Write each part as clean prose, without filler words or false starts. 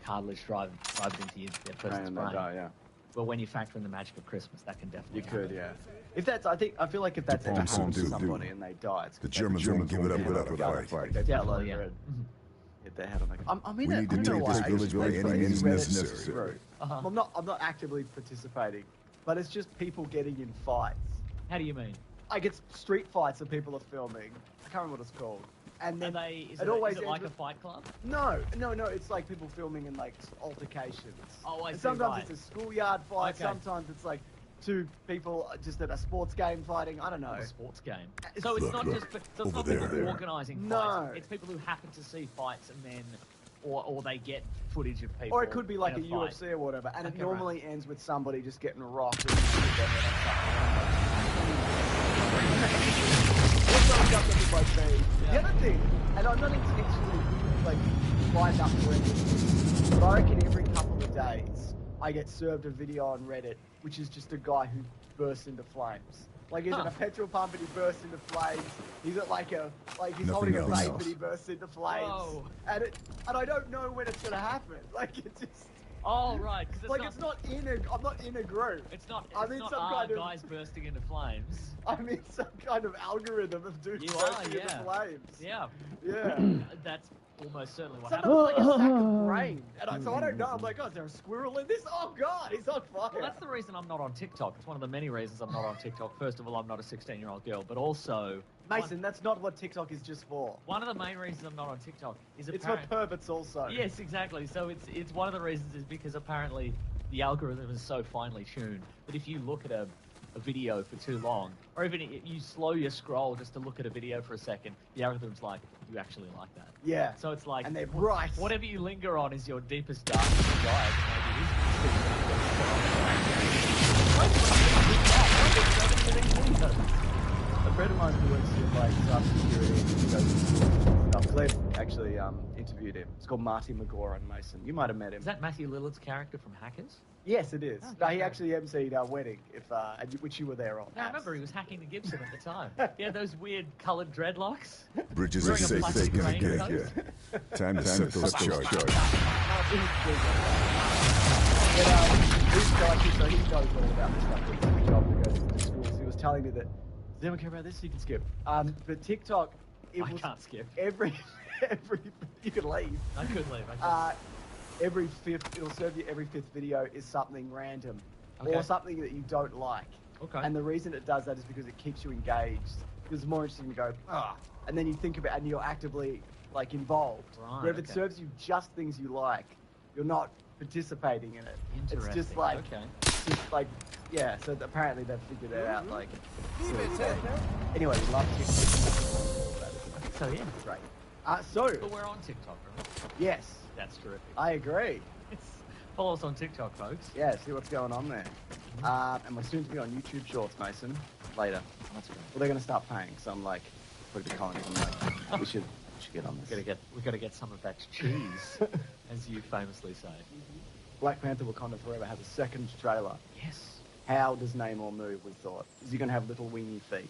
cartilage drives into their person's And they brain. die, yeah. Well, when you factor in the magic of Christmas, that can definitely You could, happen. yeah. If that's, I feel like if that's ever happened to somebody and they die, it's The Germans won't give it up without a fight. They Yeah, fell well, over yeah. it. Hit their head on the. I mean, We need to take this village by any means necessary. I'm not actively participating, but it's just people getting in fights. How do you mean? Like it's street fights that people are filming. I can't remember what it's called. And then Is it like a fight club? No. It's like people filming in like altercations. Oh, I see. Sometimes right. it's a schoolyard fight. Okay. Sometimes it's like two people just at a sports game fighting. I don't know. A sports game. So it's not over people there. organising No. fights. It's people who happen to see fights and then, or they get footage of people. Or it could be like a in fight. UFC or whatever, and it Okay, normally ends with somebody just getting rocked. The other thing, and I'm not intentionally like lined up for anything, but I reckon every couple of days I get served a video on Reddit, which is just a guy who bursts into flames. Like he's at a petrol pump and he bursts into flames. He's at he's holding a vape and he bursts into flames. Whoa. And I don't know when it's gonna happen. Like it just. Oh right, because I'm not in a group. It's not. I'm in not some our kind of. guys bursting into flames. I'm in some kind of algorithm of dudes You bursting are, into yeah. flames. Yeah. Yeah. That's almost certainly what Sometimes happened. it's like a sack of brain, and so I don't know. I'm like, oh, is there a squirrel in this? Oh God, he's on fire. Well, that's the reason I'm not on TikTok. It's one of the many reasons I'm not on TikTok. First of all, I'm not a 16-year-old girl, but also Mason, that's not what TikTok is just for. one of the main reasons I'm not on TikTok is It's for perverts also. Yes, exactly. So it's one of the reasons is because apparently the algorithm is so finely tuned that if you look at a video for too long, or even if you slow your scroll just to look at a video for a second, the algorithm's like, you actually like that. Yeah. So it's like, And they're right. Whatever you linger on is your deepest, darkest desire. A friend of mine who works in like cybersecurity stuff, Cliff actually interviewed him. It's called Marty McGore on Mason. You might have met him. Is that Matthew Lillard's character from Hackers? Yes, it is. Oh, No, he okay. actually emceed our wedding, which you were there on. No, I remember he was hacking the Gibson at the time. He had those weird coloured dreadlocks. Bridges are Wearing a safe plastic taken raincoat. again. Time to set those charges. But, so he knows all about this stuff. He's a job to go to schools. He was telling me that, does anyone care about this? You can skip. But TikTok, I can't skip. every, you can leave. I could leave. It'll serve you every fifth video is something random Okay. or something that you don't like. Okay. And the reason it does that is because it keeps you engaged. Because it's more interesting to go, and then you think about it and you're actively like involved. Right, Where if it okay. serves you just things you like, you're not participating in it. Interesting. It's just like, Okay. just like, yeah. So apparently they've figured it out. Like, anyway, we love TikTok. So yeah. Great. But we're on TikTok, right? Yes, That's terrific. I agree. Follow us on TikTok, folks. Yeah, see what's going on there. And we're soon to be on YouTube Shorts, Mason. Later. That's great. Well, they're going to start paying, so I'm like, put a bit calling them like, we should get on this. We've got to get some of that cheese, as you famously say. Black Panther Wakanda Forever has a second trailer. Yes. How does Namor move, we thought? Is he going to have little wingy feet?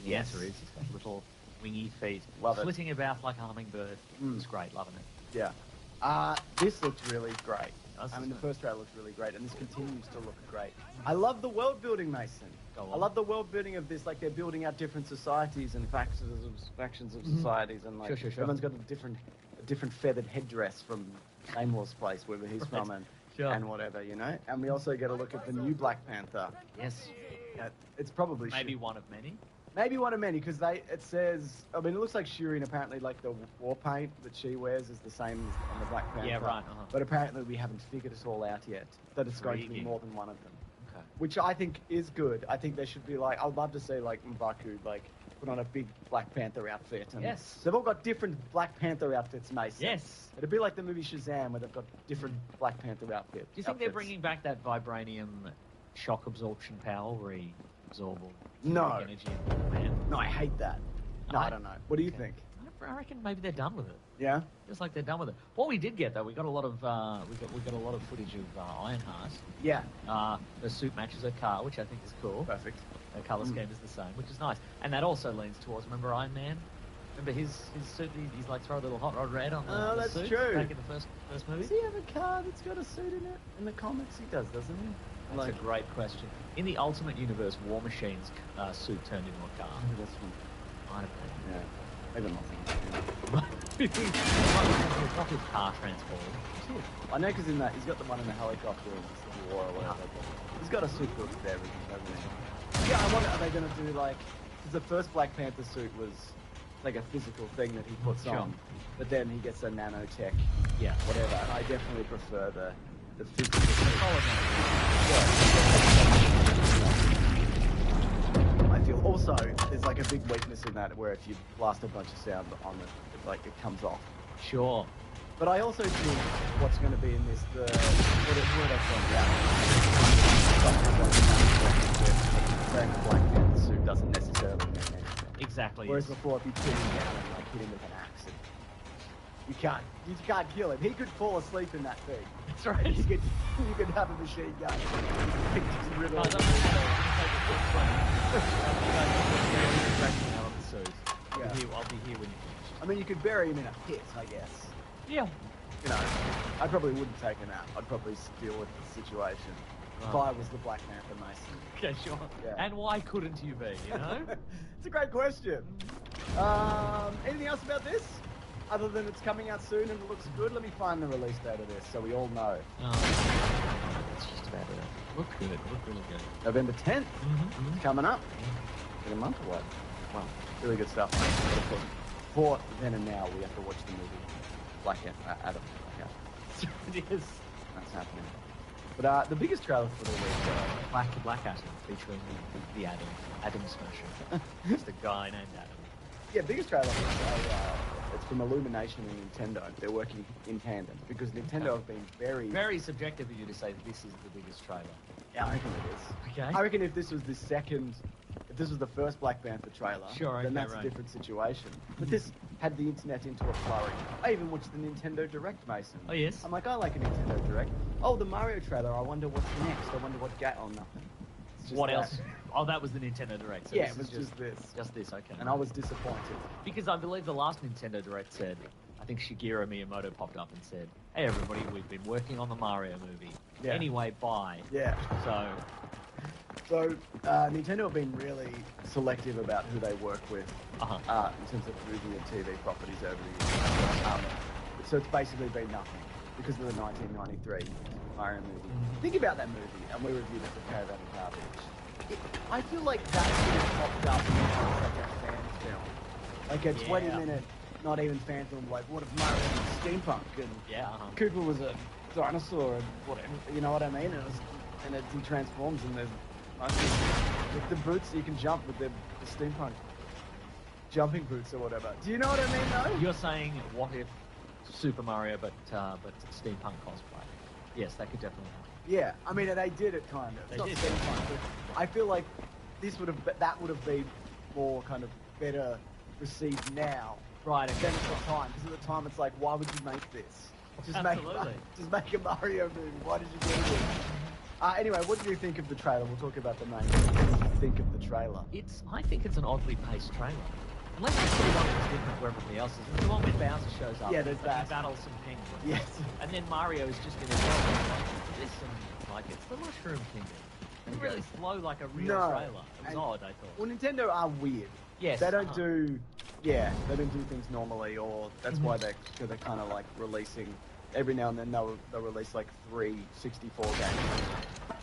The answer is he's got little wingy feet, Love it. flitting about like a hummingbird. It's great, loving it. Yeah. This looks really great. Does, I mean, the doesn't it? first trailer looks really great, and this continues to look great. I love the world building, Mason. Go on. I love the world building of this. Like, they're building out different societies and factions of societies, and like Sure. everyone's got a different feathered headdress from Namor's place, wherever he's from, and whatever, you know. And we also get a look at the new Black Panther. Yes. It's probably Maybe one of many. Maybe one of many, because it says, I mean, it looks like Shuri, and apparently like the war paint that she wears is the same as on the Black Panther. Yeah, right. But apparently we haven't figured it all out yet, that it's going to be Intriguing. more than one of them. Okay. Which I think is good. I think there should be like, I'd love to see like M'Baku like put on a big Black Panther outfit. And Yes. They've all got different Black Panther outfits, Mason. Yes. It'd be like the movie Shazam where they've got different Black Panther outfits. Do you think they're bringing back that vibranium shock absorption power where he absorbs all No. the energy? Man. No, I hate that. No, I don't know. What do you think? I reckon maybe they're done with it. Yeah? Just like they're done with it. What we did get though, we got a lot of we got a lot of footage of Ironheart. Yeah. The suit matches her car, which I think is cool. Perfect. The colour scheme is the same, which is nice. And that also leans towards, remember Iron Man? Remember his suit? He's like throw a little hot rod red on the, Oh, on the that's suit true. back in the first movie. Does he have a car that's got a suit in it? In the comics, he does, doesn't he? That's a great question. In the Ultimate Universe, War Machine's suit turned into a car. Maybe that's one. I don't know. Yeah. Maybe not. What's his car transform? I know because in that he's got the one in the helicopter in Civil War or whatever. But he's got a suit for everything, hasn't he? Yeah, I wonder, are they going to do like? Because the first Black Panther suit was like a physical thing that he puts Sure. on, but then he gets a nanotech, Yeah. whatever. And I definitely prefer the physical. I feel also there's like a big weakness in that where if you blast a bunch of sound on it, like it comes off. Sure. But I also think what's going to be in this, the wearing a Black Panther suit doesn't necessarily mean anything. Exactly. Whereas yes. before, if you pin him down and like hit him with an axe, you can't kill him. He could fall asleep in that thing. That's right. You could have a machine gun. Just riddle Oh, it him. doesn't matter. Yeah. I'll be here when you finish. I mean, you could bury him in a pit, I guess. Yeah. You know, I probably wouldn't take him out. I'd probably deal with the situation. If I was the Black Panther Mason. Okay, sure. Yeah. And why couldn't you be, you know? It's a great question. Anything else about this? Other than it's coming out soon and it looks good, let me find the release date of this so we all know. It's just about it. Look good. Look really good. November 10th. Mm-hmm. It's coming up. In a month or what? Wow. Really good stuff. For then and now, we have to watch the movie Black Adam. It is. That's happening. But the biggest trailer for the week, Black Adam featuring the Adam Smasher. Just a guy named Adam. yeah, biggest trailer is it's from Illumination and Nintendo. They're working in tandem because Nintendo have been Very subjective of you to say that this is the biggest trailer. Yeah, I reckon it is. Okay. I reckon if this was the first Black Panther trailer, Sure, then okay, that's right. a different situation. But this had the internet into a flurry. I even watched the Nintendo Direct, Mason. Oh, yes? I'm like, I like a Nintendo Direct. Oh, the Mario trailer. I wonder what's next. I wonder what Oh, nothing. It's just What that. else? Oh, that was the Nintendo Direct. So Yeah, this it was is just this. Just this, okay. And I was disappointed. Because I believe the last Nintendo Direct said, I think Shigeru Miyamoto popped up and said, hey everybody, we've been working on the Mario movie. Yeah. Anyway, bye. Yeah. So, So, Nintendo have been really selective about who they work with in terms of movie and TV properties over the years. So it's basically been nothing because of the 1993 Mario movie. Think about that movie, and we reviewed it for Caravan of Carnage. I feel like that should have popped up as like a fan film. Like a 20-minute, not even fan film, like what if Mario was steampunk and Cooper was a dinosaur and whatever, you know what I mean? And he transforms and there's with the boots you can jump with the steampunk jumping boots or whatever. Do you know what I mean though? you're saying, what if Super Mario but steampunk cosplay? Yes, that could definitely happen. Yeah, I mean they did it kind of. It's not did. steampunk, but I feel like that would have been more kind of better received now. Right, Than at the time, because at the time it's like, why would you make this? Just make a Mario movie. Why did you do this? Anyway, what did you think of the trailer? We'll talk about the main thing. What did you think of the trailer? I think it's an oddly paced trailer. Unless it's the one that's different where everything else is. It's the one where Bowser shows up. Yeah, there's that. He battles some penguins. Yes. And then Mario is just in a world like this and like it's the Mushroom Kingdom. It's really slow like a real trailer. It was odd, I thought. Well, Nintendo are weird. Yes. They don't do things normally, or that's why they're kind of like releasing every now and then they'll release like 3 64 games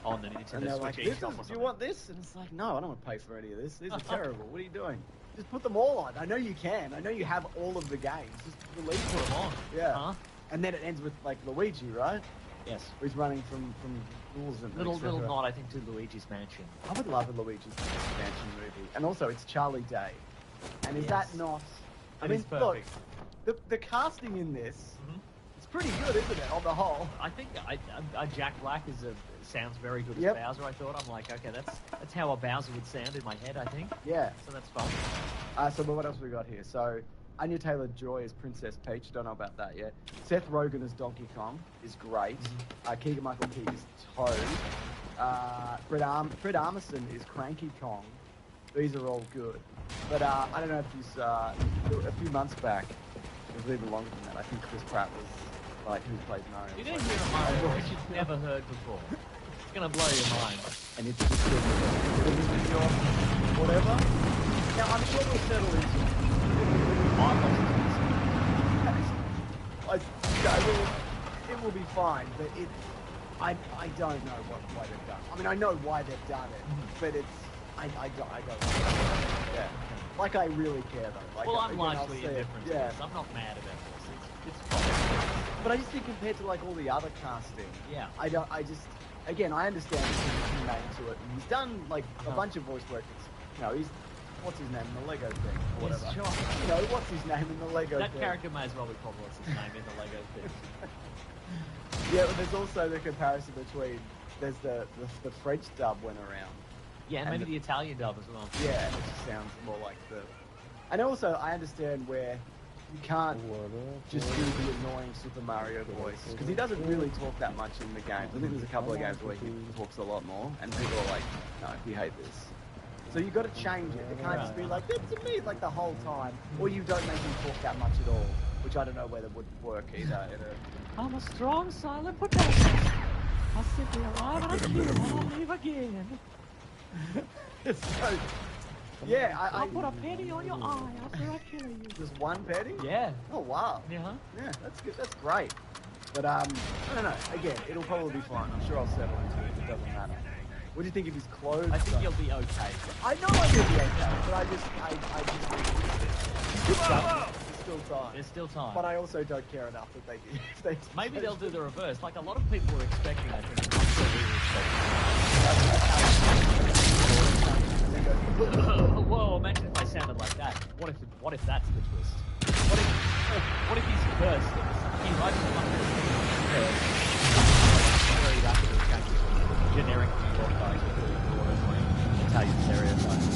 on the Nintendo and they're like, Switch. do you want this? And it's like, no, I don't want to pay for any of this. These are terrible. What are you doing? Just put them all on. I know you can. I know you have all of the games. Just release Put them on. Yeah. And then it ends with like Luigi, right? Yes. Where he's running from rules and Little nod, I think, to Luigi's Mansion. I would love a Luigi's Mansion movie. And also, it's Charlie Day. And is that not... I mean, look, the casting in this, it's pretty good, isn't it, on the whole? I think Jack Black sounds very good as Bowser, I thought. I'm like, okay, that's how a Bowser would sound in my head, I think. Yeah. So that's fun. So what else we got here? So, Anya Taylor-Joy as Princess Peach. Don't know about that yet. Seth Rogen as Donkey Kong is great. Keegan-Michael Key is Toad. Fred Armisen is Cranky Kong. These are all good. But I don't know if you saw a few months back, it was even longer than that. I think Chris Pratt was like, who plays Mario? You're going to hear a Mario voice you've never heard before. It's going to blow your mind. And it's just good. Whatever. Now, I'm sure we'll settle into it. It will be fine, but I don't know why they've done it. I mean, I know why they've done it, but it's, I don't know. Yeah. Like, I really care, though. Like, Well, I'm again, largely indifferent to this. I'm not mad about this. It's fine. But I just think compared to, like, all the other casting, Yeah. Again, I understand he's name to it, and he's done, like, a bunch of voice work. You know, what's his name in the Lego thing, or whatever. Yes, sure. You know, what's his name in the Lego That thing? character may as well be called what's his name in the Lego thing. Yeah, but there's also the comparison between, there's the French dub went around. Yeah, and maybe the Italian dub as well. Yeah, and it just sounds more like the... And also, I understand where you can't just do the annoying Super Mario voice, because he doesn't really talk that much in the games. I think there's a couple of games where he talks a lot more, and people are like, no, we hate this. So you've got to change it. It can't just be like, that's me, like the whole time. Or you don't make him talk that much at all, which I don't know whether would work either. I'm a strong, silent potato. I'll sit here alive and I'll kill and I'll leave again. So, yeah, I'll put a penny on your eye after I kill you. Just one penny? Yeah. Oh, wow. Yeah. Yeah, that's good. That's great. But, I don't know. Again, it'll probably be fine. I'm sure I'll settle into it. It doesn't matter. What do you think of his clothes? I think you'll be okay. I know I will be okay, but I just there's still time. There's still time. But I also don't care enough that they Maybe they'll do the reverse. Like a lot of people were expecting, I think. I'm sure we were expecting. Whoa, imagine if I sounded like that. What if that's the twist? What if he's cursed? He writes them up as very rapidly changes generic New York guys with the Italian stereotypes.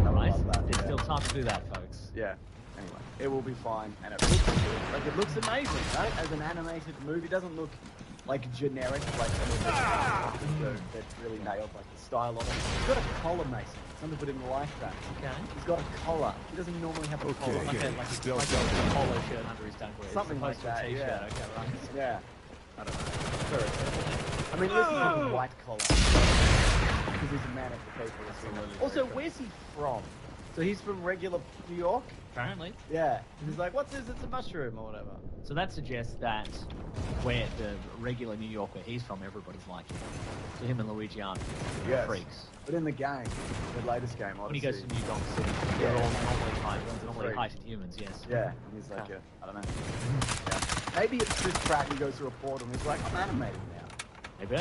Right? There's still time to do that, folks. Yeah. Anyway, it will be fine, and it looks good. Like, it looks amazing, right? As an animated movie, it doesn't look like generic, like that's really nailed like the style of it. He's got a collar, Mason. Some people didn't like that. Okay. He's got a collar. He doesn't normally have a collar. Like a Still polo shirt under his dungaree. Something like that, T-shirt. yeah. Okay, right. Yeah. I don't know. Very simple. I mean, this is a white collar. Because he's a man of the people. Also, where's he from? So he's from regular New York? Apparently. Yeah. And he's like, what's this? It's a mushroom or whatever. So that suggests that where the regular New York where he's from, everybody's like him. So him and Luigi aren't freaks. But in the game, the latest game, When he Odyssey, goes to New Donk City, they're all normally heighted humans, yes. Yeah, and he's like, I don't know. Yeah. Maybe it's Chris Pratt who goes through a portal and he's like, I'm animated now. Maybe. I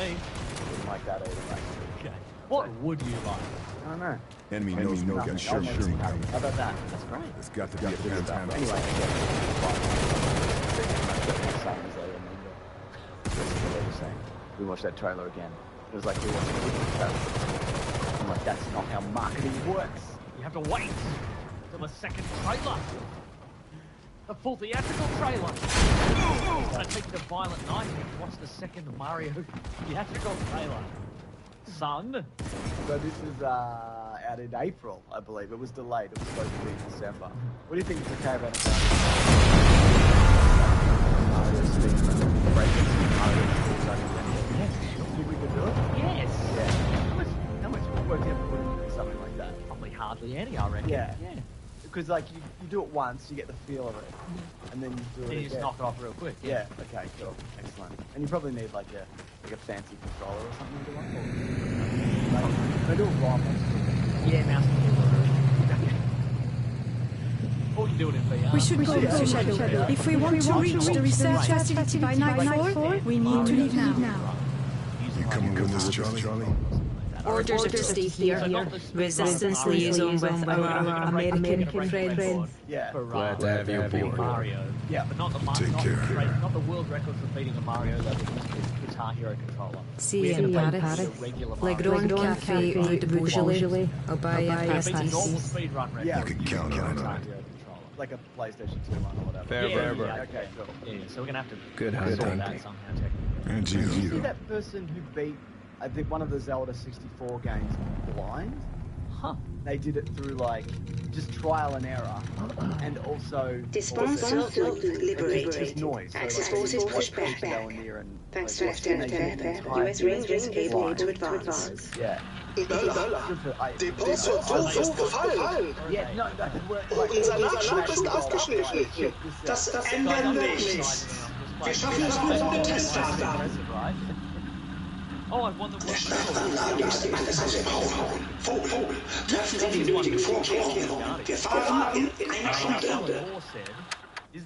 wouldn't like that either, mate. Okay. What would you like? I don't know. Enemy knows no gun sure coming. How about that? That's great. It's got to be a fantastic. Anyway, we watched that trailer again. It was like we watched the trailer. I'm like, that's not how marketing works. You have to wait till the second trailer. The full theatrical trailer. It's gonna take the violent night and watch the second Mario theatrical trailer. Son. So this is out in April, I believe. It was delayed. It was supposed to be in December. What do you think of the caravan of Mario Speed? Mario Yes. Think we could do it? Yes. Yeah. How much work do you have to put into something like that? Probably hardly any, I reckon. Yeah. Because like you do it once, you get the feel of it, and then you do it Then you just again. knock it off real quick. Yeah. Okay. Cool. Excellent. And you probably need like a fancy controller or something to one. Like, they do it right. Yeah, mouse and keyboard. Or you can do it in VR. We should go to Shadow. If we want to reach the research facility by nightfall, we need to leave now. You coming with us, Charlie? Orders to stay here. Resistance liaison with our American friends. Yeah. Glad to have you aboard. Mario. Yeah. But not the Take care. not the world record for beating a Mario level with Guitar Hero controller. See We're you gonna in play Paris. the regular Le Mario. Grand Café rue de Beaujolais. Au bail à Beat the normal Pastis. speed run record. Yeah. You can count on Guitar it. Hero controller. Like a PlayStation 2 one or whatever. Fair, Yeah, fair, yeah, fair. Okay. Cool. Yeah, so we're gonna have to Good sort hunting. that somehow technically. And Did you see you. that person who beat, I think, one of the Zelda 64 games blind? Huh. They did it through like just trial and error, and also liberated. just noise. Access So, like, forces watch push people back. going near and Thanks like, to watching they do the entire US Rangers able to advance. Yeah. Die Post wird so gefallen. Yeah, no, Unser Nachschub ist aufgeschnitten. Das ändern wir nicht. Wir schaffen es auch ohne Testdata. Oh, I won the Der Startanlage ist alles aus dem Hauen. Vogel, treffen Sie die nötigen Vorkehrungen. Wir fahren in einer Stunde. Alan Moore said,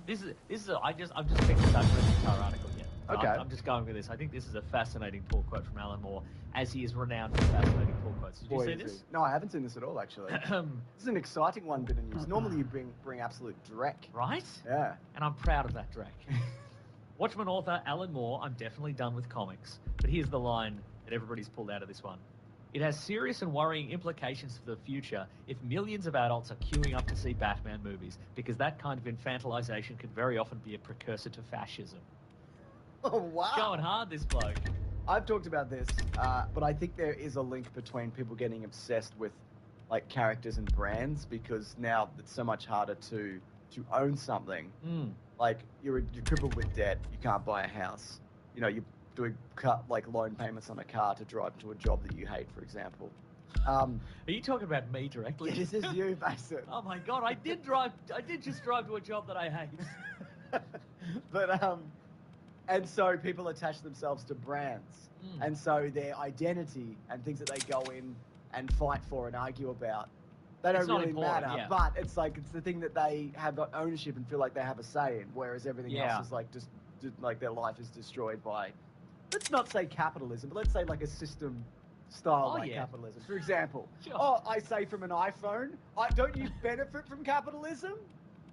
this is I'm just picking this up from the entire article here. Okay. I'm just going with this. I think this is a fascinating pull quote from Alan Moore, as he is renowned for fascinating pull quotes. Did you see this? No, I haven't seen this at all, actually. This is an exciting one bit of news. Normally you bring absolute dreck. Right? Yeah. And I'm proud of that dreck. Watchmen author Alan Moore, I'm definitely done with comics. But here's the line that everybody's pulled out of this one. It has serious and worrying implications for the future if millions of adults are queuing up to see Batman movies, because that kind of infantilization can very often be a precursor to fascism. Oh, wow. Going hard, this bloke. I've talked about this, but I think there is a link between people getting obsessed with like characters and brands, because now it's so much harder to own something. Like you're crippled with debt, you can't buy a house. You know, you're doing loan payments on a car to drive to a job that you hate, for example. Are you talking about me directly? This is you, Mason. Oh my God, I did just drive to a job that I hate. But and so people attach themselves to brands, and so their identity and things that they go in and fight for and argue about, they don't really matter. Yeah. But it's the thing that they have got ownership and feel like they have a say in, whereas everything else is like just like their life is destroyed by, let's not say capitalism, but let's say like a system style capitalism. For example, I say from an iPhone, don't you benefit from capitalism?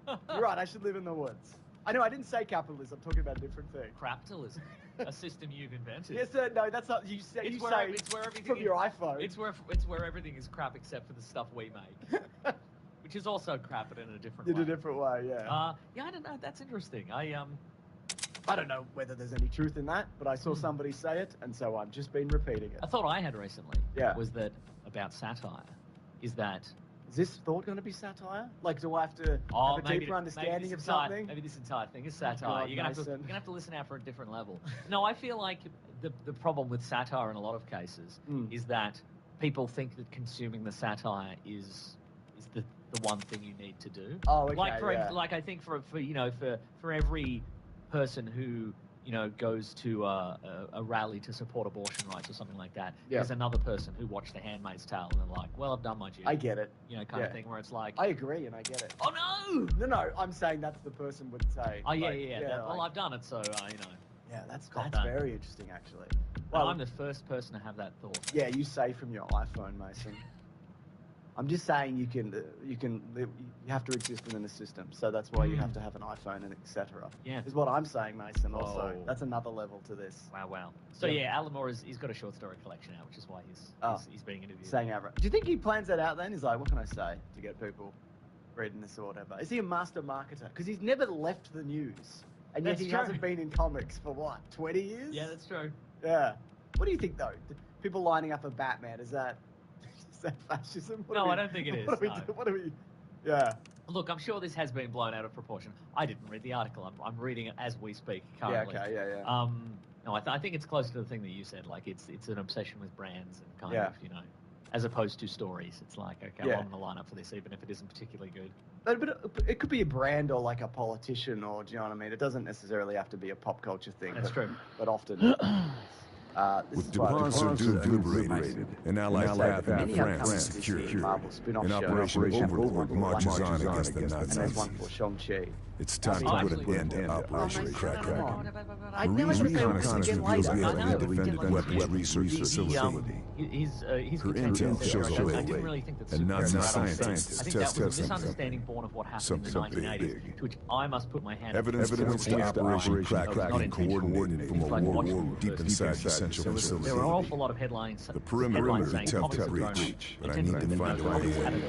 You're right, I should live in the woods. I know, I didn't say capitalism, I'm talking about a different thing. Crapitalism, a system you've invented. Yes, no, that's not, you say it's where everything from your iPhone. It's where everything is crap except for the stuff we make. Which is also crap, but in a different way. In a different way, yeah. Yeah, I don't know, that's interesting. I don't know whether there's any truth in that, but I saw somebody say it, and so I've just been repeating it. A thought I had recently was that about satire is that... Is this thought going to be satire? Like, do I have to have a deeper understanding of something? Maybe this entire thing is satire. You're going to have to listen out for a different level. No, I feel like the problem with satire in a lot of cases is that people think that consuming the satire is the one thing you need to do. Oh, okay, like I think for every person who goes to a rally to support abortion rights or something like that, there's another person who watched The Handmaid's Tale and they're like, well, I've done my duty. I get it. Kind of thing where it's like... I agree and I get it. Oh, no! No, I'm saying that's the person would say. Oh, well, I've done it, so, Yeah, that's very interesting, actually. Well, I'm the first person to have that thought. Yeah, you say from your iPhone, Mason. I'm just saying you have to exist within a system, so that's why you have to have an iPhone and etc. Yeah, is what I'm saying, Mason. Also, that's another level to this. Wow. So Alan Moore he's got a short story collection out, which is why he's being interviewed. Saying outright. Do you think he plans that out then? He's like, what can I say to get people reading this or whatever? Is he a master marketer? Because he's never left the news, and yet he hasn't been in comics for what, 20 years? Yeah, that's true. Yeah. What do you think though? People lining up for Batman, is that fascism? I don't think it is. What are we? Yeah. Look, I'm sure this has been blown out of proportion. I didn't read the article. I'm reading it as we speak currently. Yeah, okay, yeah. No, I think it's closer to the thing that you said. Like, it's an obsession with brands and kind of, as opposed to stories. It's like, okay, well, I'm going to line up for this, even if it isn't particularly good. But it could be a brand or like a politician, or do you know what I mean? It doesn't necessarily have to be a pop culture thing. That's true. But often. With Dupont liberated and allied path in France secured, an Operation Overlord marches on against the Nazis. It's time to put an end to Operation Crack-Crack. Marines reconnaissance reveals we have an independent weapons research facility. Her intel shows a railway, and Nazi scientists test something. Misunderstanding born of what happened in the 1980s, to which I must put my hand up. Evidence points to Operation Crack-Crack being coordinated from a war deep inside the central facility. There are an awful lot of headlines. The perimeter attempted breach, but I need to find a way.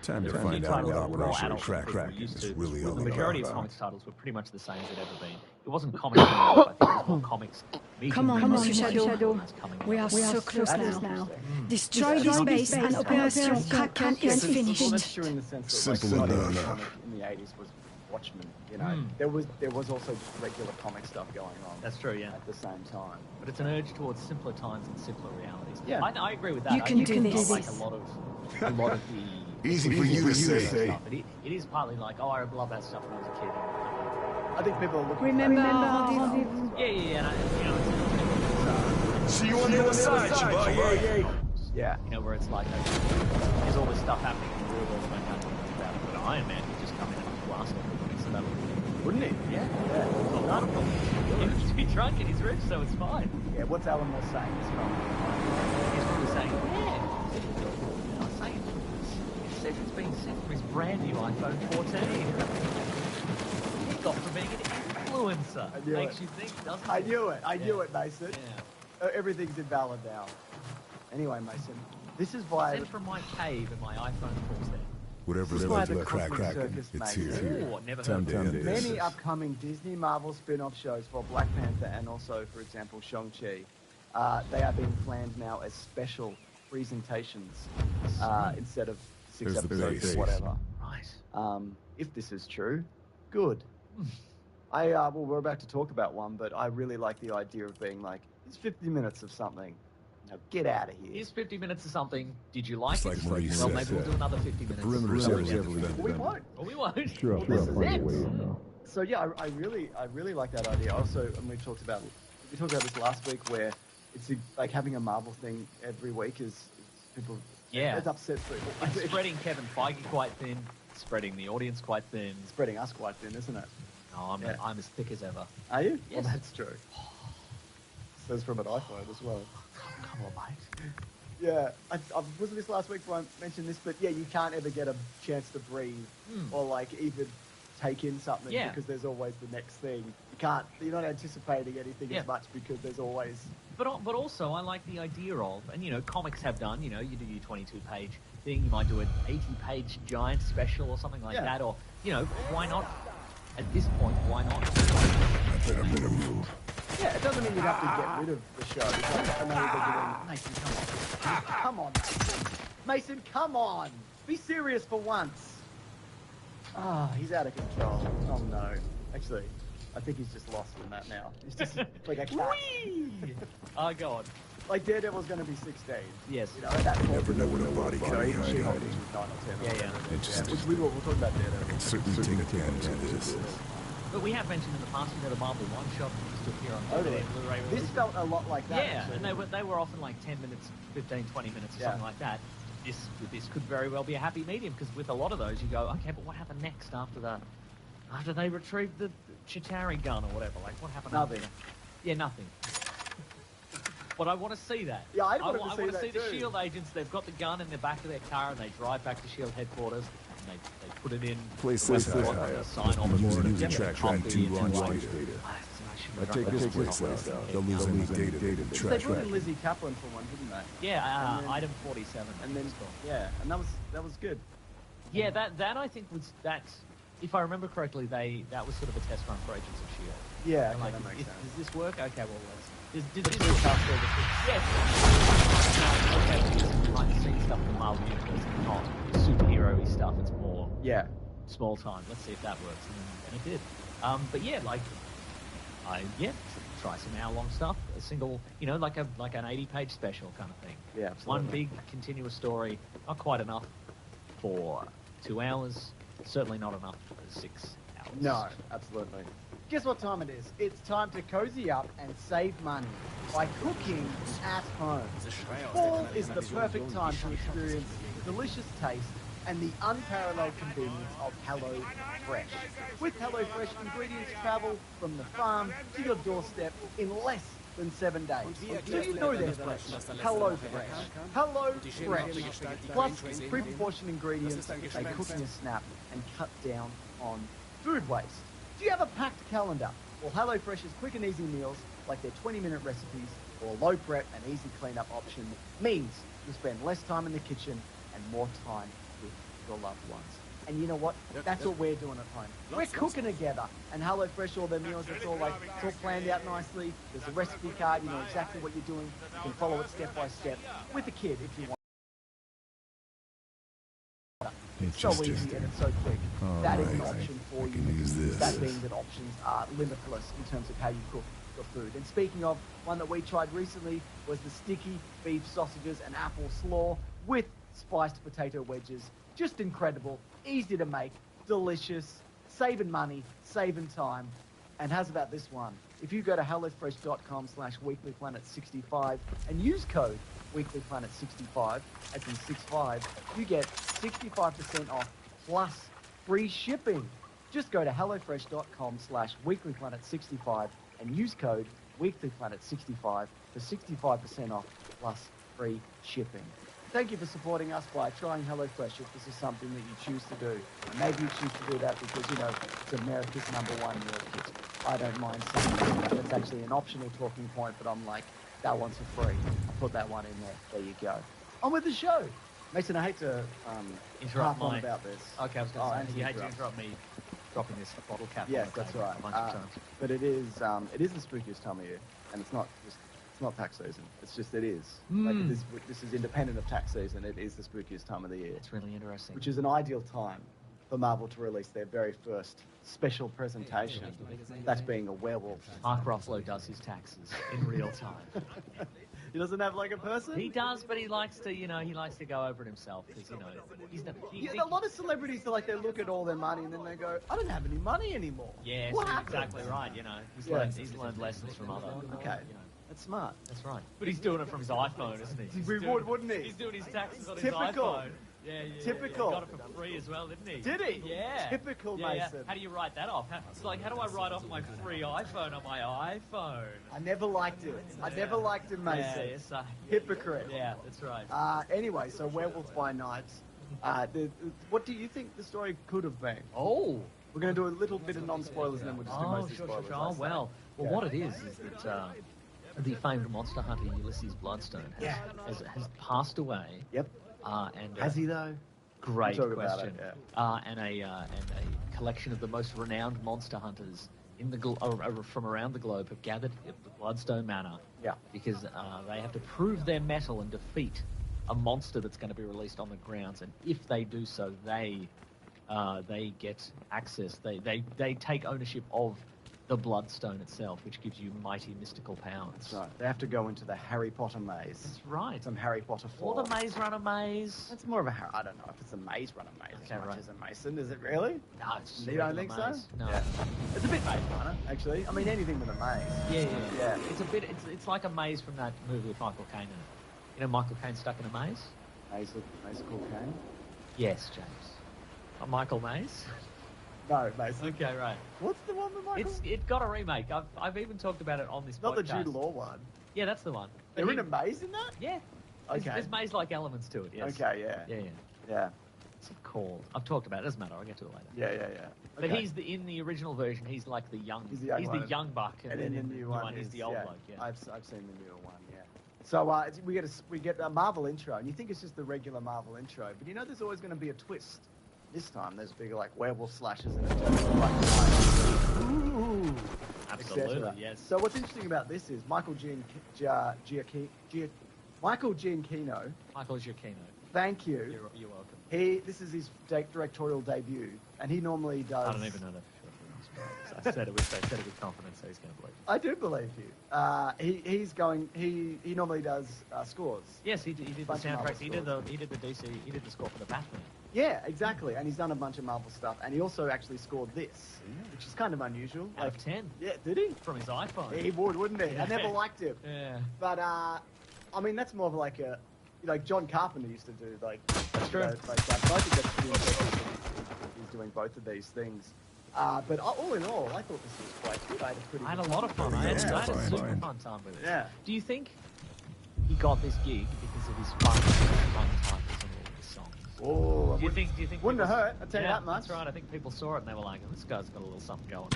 Time to find out what Operation Crack-Crack is really all about. The majority of comics titles were pretty much the same as they'd ever been. It wasn't comics anymore. I think it was more comics Come on, Monsieur Shadow. We are so close now. Destroy this base and Operation Kraken is finished. True in the sense that Simple like, enough. in the 80s was Watchmen. You know, there was also just regular comic stuff going on. That's true, yeah. At the same time. But it's an urge towards simpler times and simpler realities. Yeah. I agree with that. You can do this. Like a lot of the Easy for you to say. stuff. It is partly like, oh, I love that stuff when I was a kid. I think people are looking Remember, Yeah. And, See you on the other side, Chevalier. Yeah. you know, where it's like, there's all this stuff happening in the real world when nothing about it. But Iron Man could just come in and blast everybody, so that would Wouldn't he? yeah. Well, not a problem. He would just be drunk and he's rich, so it's fine. Yeah, what's Alan Moore saying? It's not. He's probably saying, yeah. I was saying, it says it's been sent from his brand new iPhone 14. He got from being an influencer. I knew Makes it. you think, doesn't it? I knew it. I knew it, Mason. Yeah. Everything's invalid now. Anyway, Mason, this is why... Sent from my cave in my iPhone 14. Whatever's why left the of Cooking Kraken, Circus, it's mate. here. Oh, never Time heard to of end it. this. Many upcoming Disney Marvel spin-off shows for Black Panther and also, for example, Shang-Chi, they are being planned now as special presentations instead of 6 There's the episodes base. or whatever. Right. If this is true, good. Well, we're about to talk about one, but I really like the idea of being like, it's 50 minutes of something. Now get out of here. Here's 50 minutes of something. Did you like Just it? like Marie Well, said, maybe we'll do another 50 minutes. perimeter is Something heavily else. We won't. Or we won't. Sure, Well, this is it. no. So yeah, I really like that idea. Also, and we talked about this last week, where it's like having a Marvel thing every week is people. Yeah. It upsets people. It's spreading Kevin Feige quite thin, spreading the audience quite thin. Spreading us quite thin, isn't it? No, Yeah. I'm as thick as ever. Are you? Yes. Well, that's true. Says from an iPhone as well. Come on, mate. Yeah, I wasn't this last week where I mentioned this, but yeah, you can't ever get a chance to breathe or like even take in something Yeah. because there's always the next thing. You're not anticipating anything Yeah. as much because there's always. But also, I like the idea of, and you know, comics have done, you know, you do your 22-page thing, you might do an 80-page giant special or something like Yeah. that, or, you know, why not? At this point, why not? I better move. Yeah, it doesn't mean you have to get rid of the show. It's like, I know they're doing. Mason, come on. Mason, come on. Be serious for once. He's out of control. Oh no. Actually, I think he's just lost in that now. He's just like a cat. Whee! Oh, God. Like Daredevil's going to be 16. Yes. You know, at that point. Never know when a body can Or be even She-Hulk, hiding. which was 9 or 10. or Yeah. whatever. Interesting. Which we'll talk about Daredevil. Certainly take advantage of this. But we have mentioned in the past, you know, the Marvel one-shot that used to appear on Totally. DVD and Blu-ray This release. felt a lot like that. Yeah, actually. and they were often like 10 minutes, 15, 20 minutes, or Yeah. something like that. This could very well be a happy medium, because with a lot of those, you go, okay, but what happened next after they retrieved the Chitauri gun or whatever? Like, what happened? Nothing. After that? Yeah, nothing. But I want to see that. Yeah, I want wanted to see to that see the too. SHIELD agents. They've got the gun in the back of their car, and they drive back to SHIELD headquarters, and they put it in. Place the this website, high they up. sign on More board, than get the the track copy, and 2 and launch like, later. I take this place out. They'll lose any data in the They track. brought in Lizzie Kaplan for one, didn't they? Yeah, And then- item 47. And then it's called. yeah, and that was good. Yeah, that I think was that. If I remember correctly, that was sort of a test run for Agents of Shield. Yeah, They're okay, like, that makes sense. does this work? Okay, well let's. Does this work after all this? Yes. Okay, this is behind the scenes stuff in the Marvel universe. It's not superhero-y stuff. It's more Yeah, small time. Let's see if that works, and it did. But yeah, like try some hour-long stuff. A single, you know, like an 80-page special kind of thing. yeah, One absolutely. big continuous story, not quite enough for 2 hours. Certainly not enough for 6 hours. No, absolutely. Guess what time it is? It's time to cozy up and save money by cooking at home. Fall is the perfect time to experience the delicious taste and the unparalleled convenience of Hello Fresh. With Hello Fresh, ingredients travel from the farm to your doorstep in less than 7 days. So you know they're fresh. Hello Fresh. Hello Fresh. Plus, pre-proportioned ingredients, they cook in a snap and cut down on food waste. Do you have a packed calendar? Well, HelloFresh's quick and easy meals, like their 20-minute recipes or low prep and easy cleanup option, means you'll spend less time in the kitchen and more time with your loved ones. And you know what? That's what we're doing at home. We're cooking together. And HelloFresh, all their meals, it's all planned out nicely. There's a recipe card. You know exactly what you're doing. You can follow it step by step with a kid if you want. It's so easy and it's so quick. That is an option for you. That being that options are limitless in terms of how you cook your food. And speaking of, one that we tried recently was the sticky beef sausages and apple slaw with spiced potato wedges. Just incredible, easy to make, delicious, saving money, saving time. And how's about this one? If you go to hellofresh.com/weeklyplanet65 and use code weeklyplanet65, as in 65, you get 65% off plus free shipping. Just go to hellofresh.com/weeklyplanet65 and use code weeklyplanet65 for 65% off plus free shipping. Thank you for supporting us by trying HelloFresh if this is something that you choose to do. And maybe you choose to do that because, you know, it's America's #1 meal kit. I don't mind saying that. It's actually an optional talking point, but I'm like, that one's for free. I put that one in there. There you go. On with the show. Mason, I hate to interrupt on about this. Okay, I was going to say, you hate to interrupt me dropping this bottle cap. Yes, that's right. But it is the spookiest time of year, and it's not tax season. It's just it is. Like this is independent of tax season. It is the spookiest time of the year. It's really interesting. Which is an ideal time for Marvel to release their very first special presentation. That's being a werewolf. Mark Ruffalo does his taxes in real time. He doesn't have like a person? He does, but he likes to, he likes to go over it himself because, a lot of celebrities, they look at all their money and then they go, I don't have any money anymore. Yeah, exactly right. He's learned lessons from other. Okay. That's smart. That's right. But he's doing it from his iPhone, isn't he? Wouldn't he? He's doing his taxes on his iPhone. Yeah. Typical. He got it for free as well, didn't he? Did he? Yeah. Typical, Mason. Yeah. How do you write that off? How do I write off my free iPhone on my iPhone? I never liked it. I never liked him, Mason. Hypocrite. Yeah, that's right. Anyway, so Werewolf by Night. What do you think the story could have been? Oh. We're going to do a little bit of non-spoilers and then we'll just do most of the spoilers. Oh, well, what it is that the famed monster hunter Ulysses Bloodstone has passed away. Yep. And has he though? Great question. And a collection of the most renowned monster hunters from around the globe have gathered at the Bloodstone Manor. Yeah. Because they have to prove their mettle and defeat a monster that's going to be released on the grounds. And if they do so, they get access. They take ownership of the Bloodstone itself, which gives you mighty mystical powers. That's right. They have to go into the Harry Potter maze. That's right. Some Harry Potter form. Or the Maze Runner maze. That's more of a I don't know if it's a Maze Runner maze as much as a Mason. Is it really? No, it's just you don't think maze. So? No. Yeah. It's a bit Maze Runner, actually. I mean, anything with a maze. Yeah. It's like a maze from that movie with Michael Caine in it. You know, Michael Caine stuck in a maze? Maze-ical Caine? Yes, James. Michael Maze? No, Mason. Okay, right. What's the one with Michael? It got a remake. I've even talked about it on this podcast. Not the Jude Law one. Yeah, that's the one. They're in a maze in that? Yeah. Okay. There's maze-like elements to it, yes. Okay, yeah. What's it called? I've talked about it. It doesn't matter. I'll get to it later. Yeah. But in the original version, he's like the young. He's the young buck, and then in the new one, he's the old bloke. Yeah. I've seen the newer one. Yeah. So we get a Marvel intro, and you think it's just the regular Marvel intro, but you know there's always going to be a twist. This time there's big werewolf slashes and absolutely, yes. So what's interesting about this is Michael Giacchino. Michael Giacchino. Thank you. You're welcome. This is his directorial debut, and he normally does. I don't even know that. I said it with confidence, so he's going to believe. I do believe you. He normally does scores. Yes, he did the soundtracks. He did the score for the Batman. Yeah, exactly. And he's done a bunch of Marvel stuff, and he also actually scored this, which is kind of unusual. Out of 10. Yeah, did he? From his iPhone. He would, wouldn't he? I never liked him. Yeah. But I mean, that's more of like a, John Carpenter used to do That's true. Like that. So I think that's he's doing both of these things. But all in all, I thought this was quite good. I had a lot of fun. I had a super fun time with it. Yeah. Do you think he got this gig because of his fun titles and all his songs? Oh, do you think wouldn't have hurt? I'll tell you that much. That's right. I think people saw it and they were like, oh, "This guy's got a little something going."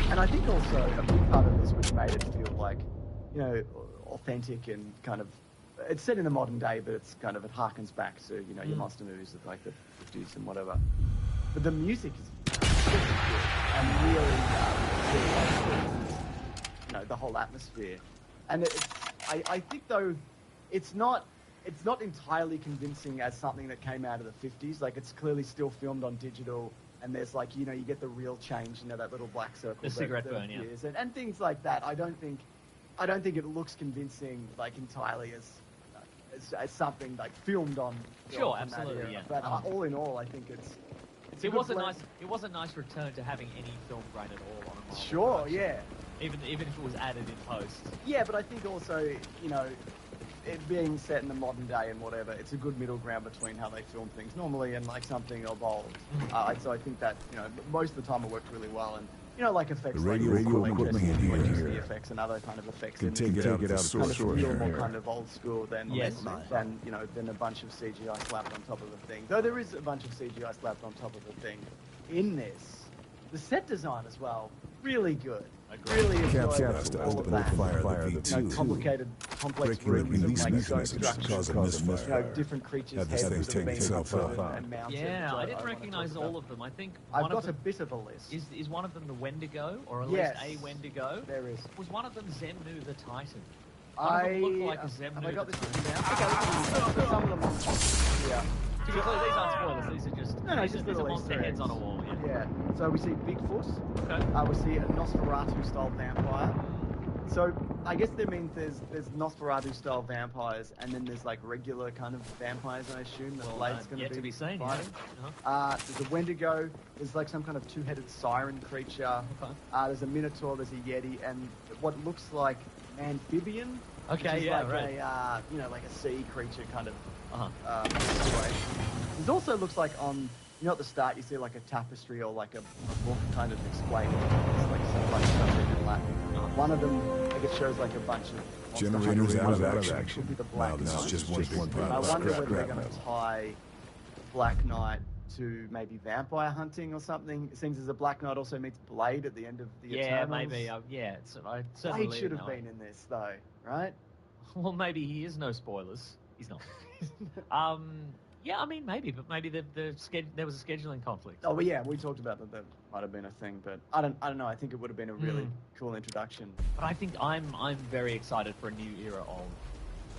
And I think also a big part of this which made it feel like, authentic and kind of it's set in the modern day, but it's kind of, it harkens back to, you know, your monster movies of like the 50s and whatever. But the music is good and really, you know, the whole atmosphere. And I think though, it's not entirely convincing as something that came out of the 50s. Like, it's clearly still filmed on digital, and there's like, you know, you get the real change, you know, that little black circle. The cigarette burn, yeah. And things like that. I don't think it looks convincing, like, entirely as something like filmed on. Sure, absolutely, yeah. But all in all, I think it was a nice return to having any film grain at all on a Marvel Sure, production. yeah. Even if it was added in post. Yeah, but I think also, you know, it being set in the modern day and whatever, it's a good middle ground between how they film things normally and like something evolved. So I think that, you know, most of the time it worked really well, and you know, like effects like electricity effects and other kind of effects can take it out of the source, more kind of old school than you know, than a bunch of CGI slapped on top of the thing. Though there is a bunch of CGI slapped on top of the thing in this. The set design as well, really good. Really enjoyed all of that. You know, complicated, complex rooms and like zone structures. You know, different creatures' heads that have been and mounted. Yeah, I didn't recognize all of them. I think I've got a bit of a list. Is one of them the Wendigo, or at least a Wendigo? There is. Was one of them Zemnu the Titan? I looked like a Zemnu. Have I got this written down? Okay, some of them. Yeah. To be clear, these aren't spoilers. These are just just these are little monster Easter heads eggs. on a wall. Yeah. So we see Bigfoot. Okay. We see a Nosferatu-style vampire. So I guess that means there's Nosferatu-style vampires, and then there's like regular kind of vampires, I assume, that Blade's going to be seen. fighting. Yeah. There's a Wendigo. There's like some kind of two-headed siren creature. Okay. There's a Minotaur. There's a Yeti, and what looks like amphibian. Okay, which is yeah, like right. you know, like a sea creature kind of situation. It also looks like on, you know, at the start you see like a tapestry or like a book kind of explaining it's like some bunch of stuff in Latin. One of them, like, it shows like a bunch of generators out of action. Could be the Black Wow, this Knight. is just one big pile I of wonder scrap. whether they're going to tie Black Knight to maybe vampire hunting or something. It seems as a Black Knight also meets Blade at the end of the Eternals. Maybe. I certainly Blade should have been in this though, right? Well, maybe he is. No spoilers. He's not. Yeah, I mean, maybe, but maybe there was a scheduling conflict. Oh, well, yeah, we talked about that might have been a thing, but I don't know. I think it would have been a really cool introduction. But I think I'm very excited for a new era of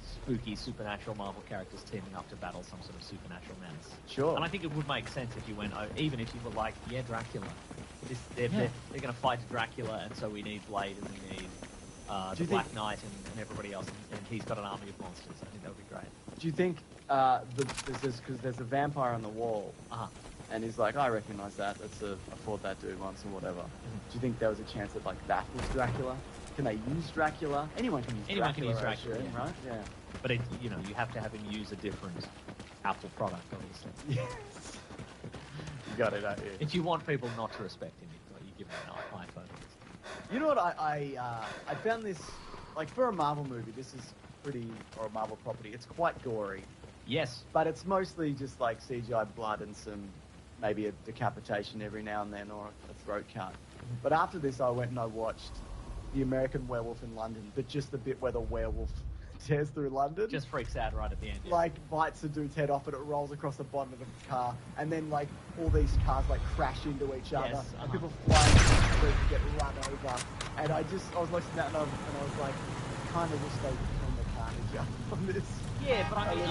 spooky supernatural Marvel characters teaming up to battle some sort of supernatural menace. Sure. And I think it would make sense if you went, even if you were like, Dracula. They're going to fight Dracula, and so we need Blade, and we need the Black Knight and everybody else, and he's got an army of monsters. I think that would be great. Do you think because there's a vampire on the wall, and he's like, I recognize that. I fought that dude once or whatever. Do you think there was a chance that like that was Dracula? Can they use Dracula? Anyone can use Dracula, right? Yeah. But you have to have him use a different Apple product, obviously. Yes. You got it, don't you? If you want people not to respect him, you give them an iPhone. You know what? I found this, like, for a Marvel movie, or a Marvel property, it's quite gory. Yes. But it's mostly just like CGI blood and maybe a decapitation every now and then, or a throat cut. But after this, I went and I watched The American Werewolf in London, but just the bit where the werewolf tears through London. Just freaks out right at the end. Yeah. Like, bites the dude's head off and it rolls across the bottom of the car, and then like all these cars like crash into each other, and people flying down the street and get run over. And I was watching that and I was like, kind of wish they turned the carnage up on this. Yeah, but I mean,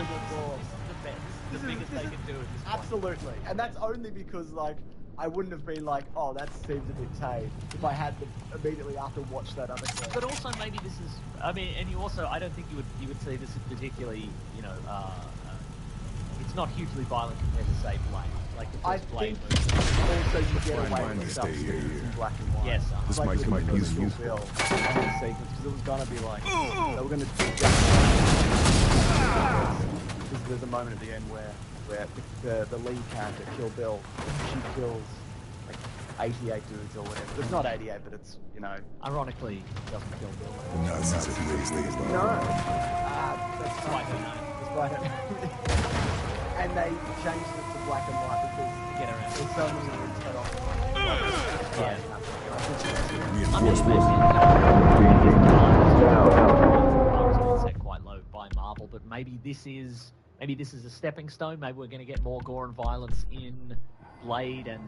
this is the biggest they can do at this point. Absolutely, and that's only because like I wouldn't have been like, oh, that seems a bit tame if I had to immediately after watch that other clip. But also maybe this is, I mean, and you also, I don't think you would see this as particularly, it's not hugely violent compared to say Blade. Like the first Blade movie. Also you get away with stuff in black and white. Yes. This like might be useful. Sequence, because it was gonna be like they were gonna do because there's a moment at the end where the lead character, Kill Bill, she kills like 88 dudes or whatever. It's not 88, but it's, Ironically, doesn't kill Bill. The Nazis have raised these No. That's Despite her name. Despite her. And they changed it to black and white because Get around. there's so many dudes cut off. Reinforcements. Set quite low by Marvel, but maybe this is a stepping stone. Maybe we're going to get more gore and violence in Blade and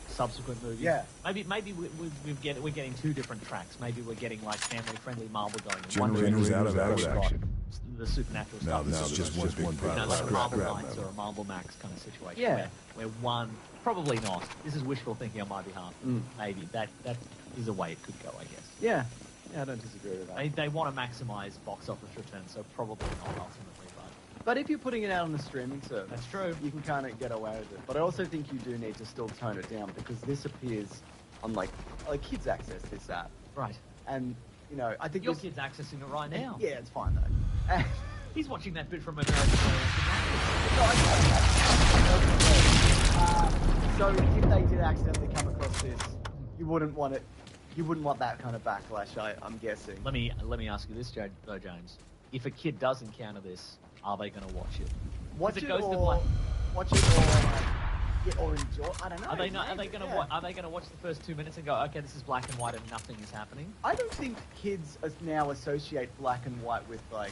subsequent movies. Yeah. Maybe we're getting two different tracks. Maybe we're getting like family-friendly Marvel going. Generally out of action. The supernatural Now stuff. this is just one big like a scrap Marvel grab Knights now. or a Marvel Max kind of situation. Yeah. Where one, probably not. This is wishful thinking on my behalf. Maybe that is a way it could go, I guess. Yeah, I don't disagree with that. They want to maximise box office return, so probably not ultimately. But if you're putting it out on the streaming service, That's true. You can kind of get away with it. But I also think you do need to still tone it down because this appears on like kids access this app, Right. and you know I think Your this- kid's accessing it right now. Yeah, it's fine though. He's watching that bit from American So if they did accidentally come across this, you wouldn't want it. You wouldn't want that kind of backlash. I'm guessing. Let me ask you this, though, James. If a kid does encounter this, are they going to watch it? Watch it it goes to or black- watch it or or enjoy. I don't know. Are they not? Are they maybe, going to yeah. Are they going to watch the first 2 minutes and go, okay, this is black and white and nothing is happening? I don't think kids now associate black and white with like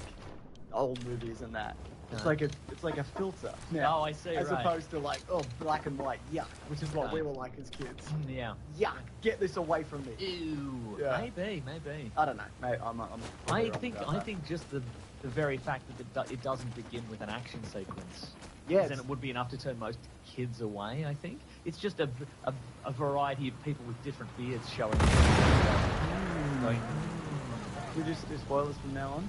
old movies and that. It's No. like a filter now. Oh, I see. As right. opposed to like, oh, black and white, yuck, which is what Right. we were like as kids. Yeah. Yuck, get this away from me. Ew. Yeah. Maybe. I don't know. Mate, I'm I probably think wrong about that. just the very fact that it doesn't begin with an action sequence. Yes. Then it would be enough to turn most kids away. I think it's just a variety of people with different beards showing. Going, Should we just do spoilers from now on?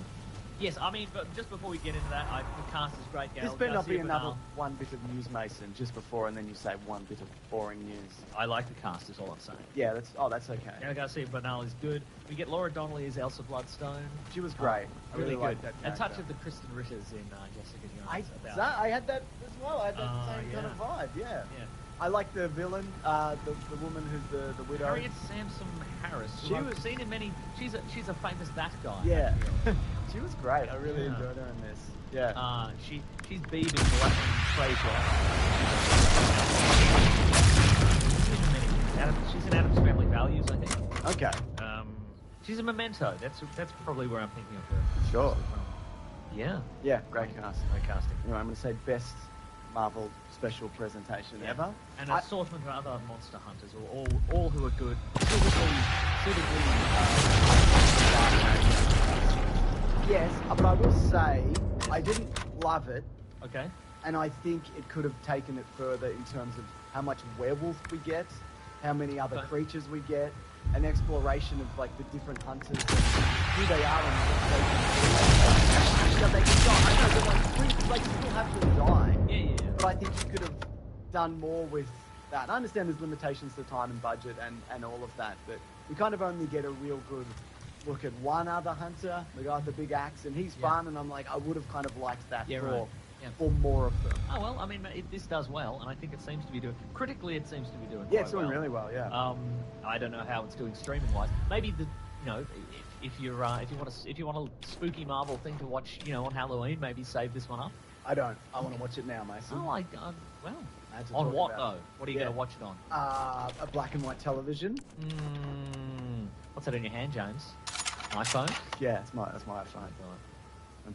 yes, I mean, but just before we get into that, the cast is great. This better not be another one bit of news, Mason, just before, and then you say one bit of boring news. I like the cast. Is all I'm saying. Yeah, that's okay. Gael Garcia Bernal is good. We get Laura Donnelly as Elsa Bloodstone. She was great. I Really good. liked that A touch character. of the Kristen Ritters in Jessica I, Jones. I had that as well. I had that same kind of vibe. Yeah. Yeah. I like the villain, the woman who's the widow. Harriet Sansom Harris. She She was was- seen in many. She's a famous that guy. Yeah. I feel. She was great. I really Yeah. enjoyed her in this. Yeah. She's Beebe in Frasier. She's in Adam's Family Values, I think. Okay. She's a Memento. That's probably where I'm thinking of her. Sure. Yeah. Yeah. Great cast. Great casting. Anyway, I'm going to say best Marvel special presentation ever. And an I- assortment of other monster hunters, all who are good, suitably. Yes, but I will say I didn't love it, Okay. and I think it could have taken it further in terms of how much werewolf we get, how many other Okay. creatures we get, an exploration of like the different hunters and who they are and what they can do. So they can die. I know, but like still have to die. Yeah. But I think you could have done more with that. I understand there's limitations to time and budget and all of that, but we kind of only get a real good look at one other hunter, the guy with the big axe, and he's Yeah. fun, and I'm like, I would have kind of liked that Yeah, for, right. Yeah. for more of them. Oh well, I mean, this does well, and I think it seems to be doing. Critically, it seems to be doing. Yeah, quite it's doing really well, yeah. I don't know how it's doing streaming wise. Maybe if you want a spooky Marvel thing to watch, on Halloween, maybe save this one up. I don't. I want to watch it now, Mason. Oh, well. I had to On talk what about though? it. What are you Yeah. going to watch it on? A black and white television. What's that in your hand, James? iPhone? Yeah, that's my iPhone. I'm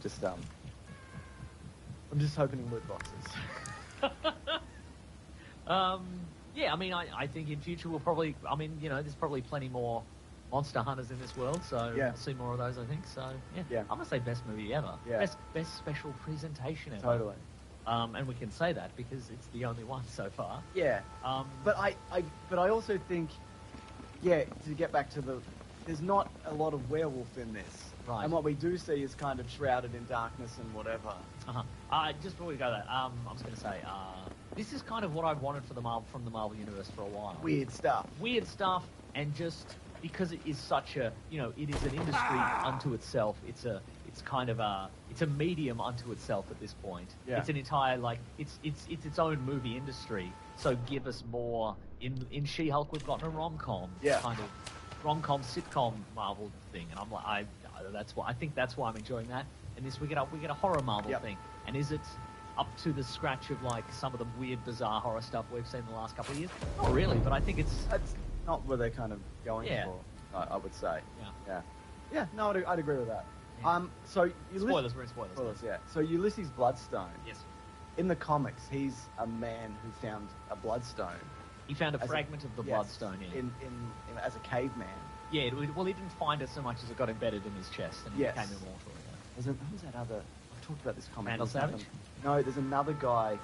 just hoping in loot boxes. Yeah, I mean, I think in future we'll probably, there's probably plenty more monster hunters in this world, so Yeah. we'll see more of those, I think. So, Yeah. I'm going to say best movie ever. Yeah. Best special presentation ever. Totally. And we can say that because it's the only one so far. Yeah. But I also think, to get back to there's not a lot of werewolf in this. Right. And what we do see is kind of shrouded in darkness and whatever. Just before we go that, I was going to say, this is kind of what I've wanted from the Marvel Universe for a while. Weird stuff. Weird stuff, and just because it is such a, it is an industry unto itself. It's kind of it's a medium unto itself at this point. Yeah. It's an entire, it's its own movie industry. So give us more. In She-Hulk, we've gotten a rom-com. Yeah. Kind of rom-com, sitcom Marvel thing, and I'm like, I think that's why I'm enjoying that. And this we get a horror Marvel Yep. thing, and is it up to the scratch of like some of the weird, bizarre horror stuff we've seen in the last couple of years? Not really, but I think it's That's not where they're kind of going Yeah. for, I would say. Yeah. Yeah, no, I'd agree with that. So spoilers, we're in spoilers. Spoilers, yeah. So Ulysses Bloodstone. Yes. In the comics, he's a man who found a bloodstone. He found a fragment of the bloodstone in as a caveman. Yeah, well, he didn't find it so much as it got embedded in his chest and he became immortal. Yeah. Who's that other? I've talked about this comic. Randall Savage? No, there's another guy,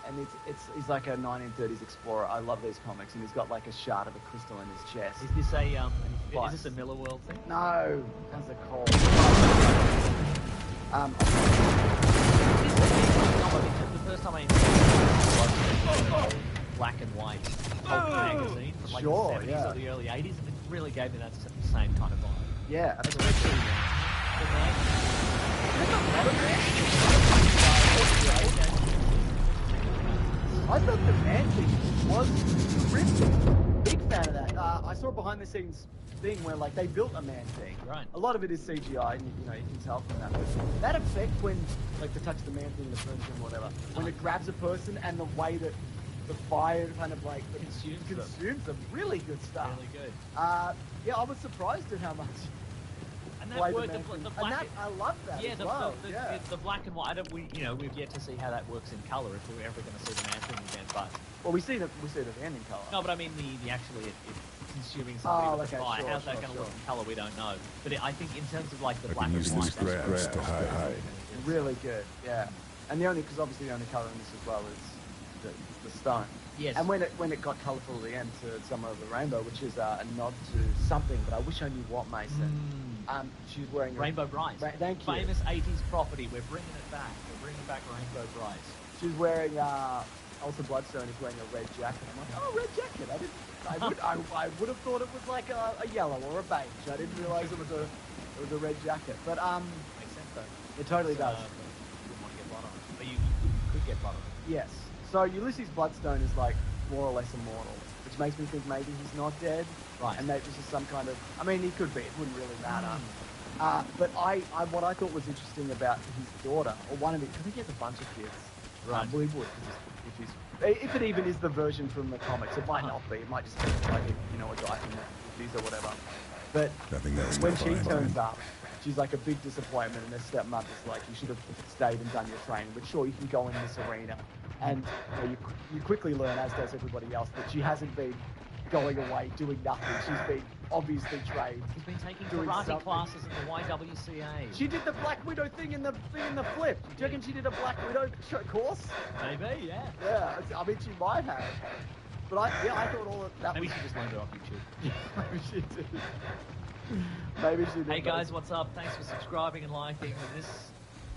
and he's like a 1930s explorer. I love these comics, and he's got like a shard of a crystal in his chest. Is this a Miller World thing? No, how's it called? The first time I was black and white pulp magazine from like the 70s or the early 80s, and it really gave me that same kind of vibe. Yeah, absolutely. I thought the Man Thing was terrific. Big fan of that. I saw a behind the scenes thing where like they built a Man Thing. Right. A lot of it is CGI, and you can tell from that. But that effect when like they touch the Man Thing, the burns him, whatever, when it grabs a person and the way that the fire kind of like consumes them, really good stuff. Really good. Yeah, I was surprised at how much. And that worked. I love that. Yeah, the black and white. We've yet to see how that works in color if we're ever going to see the Man Thing again. But we see it at the end in color. No, but I mean the actually consuming somebody with the fire. How's that going to look in color? We don't know. But I think in terms of like the black and white, grass to hide. Really good. Yeah, and because obviously the only color in this as well is the stone. Yes. And when it got colourful at the end to Summer of the Rainbow, which is a nod to something, but I wish I knew what, Mason. She's wearing Rainbow Bright. Thank you. Famous 80s property. We're bringing it back. We're bringing back Rainbow Bright. She's wearing Elsa Bloodstone is wearing a red jacket. I'm like, oh, red jacket. I would have thought it was like a yellow or a beige. I didn't realise it was a red jacket. But makes sense though. It totally does. You wouldn't want to get blood on it, but you could get blood on it. Yes. So Ulysses Bloodstone is like more or less immortal, which makes me think maybe he's not dead. Right. And maybe this is some kind of. I mean, he could be. It wouldn't really matter. But what I thought was interesting about his daughter, or one of it, I think he has a bunch of kids. Right. We would, if it even is the version from the comics. It might not be. It might just be like a guy from the 50s or whatever. But when she turns up, she's like a big disappointment, and her stepmother's like, you should have stayed and done your training. But sure, you can go in this arena. And you quickly learn, as does everybody else, that she hasn't been going away doing nothing. She's been obviously trained. She's been taking karate classes at the YWCA. She did the Black Widow thing in the flip. Do you reckon she did a Black Widow course? Maybe, yeah. Yeah, I mean, she might have. But I thought all of that. Maybe she just learned it off YouTube. Maybe she did. Maybe she did. Hey guys, what's up? Thanks for subscribing and liking. We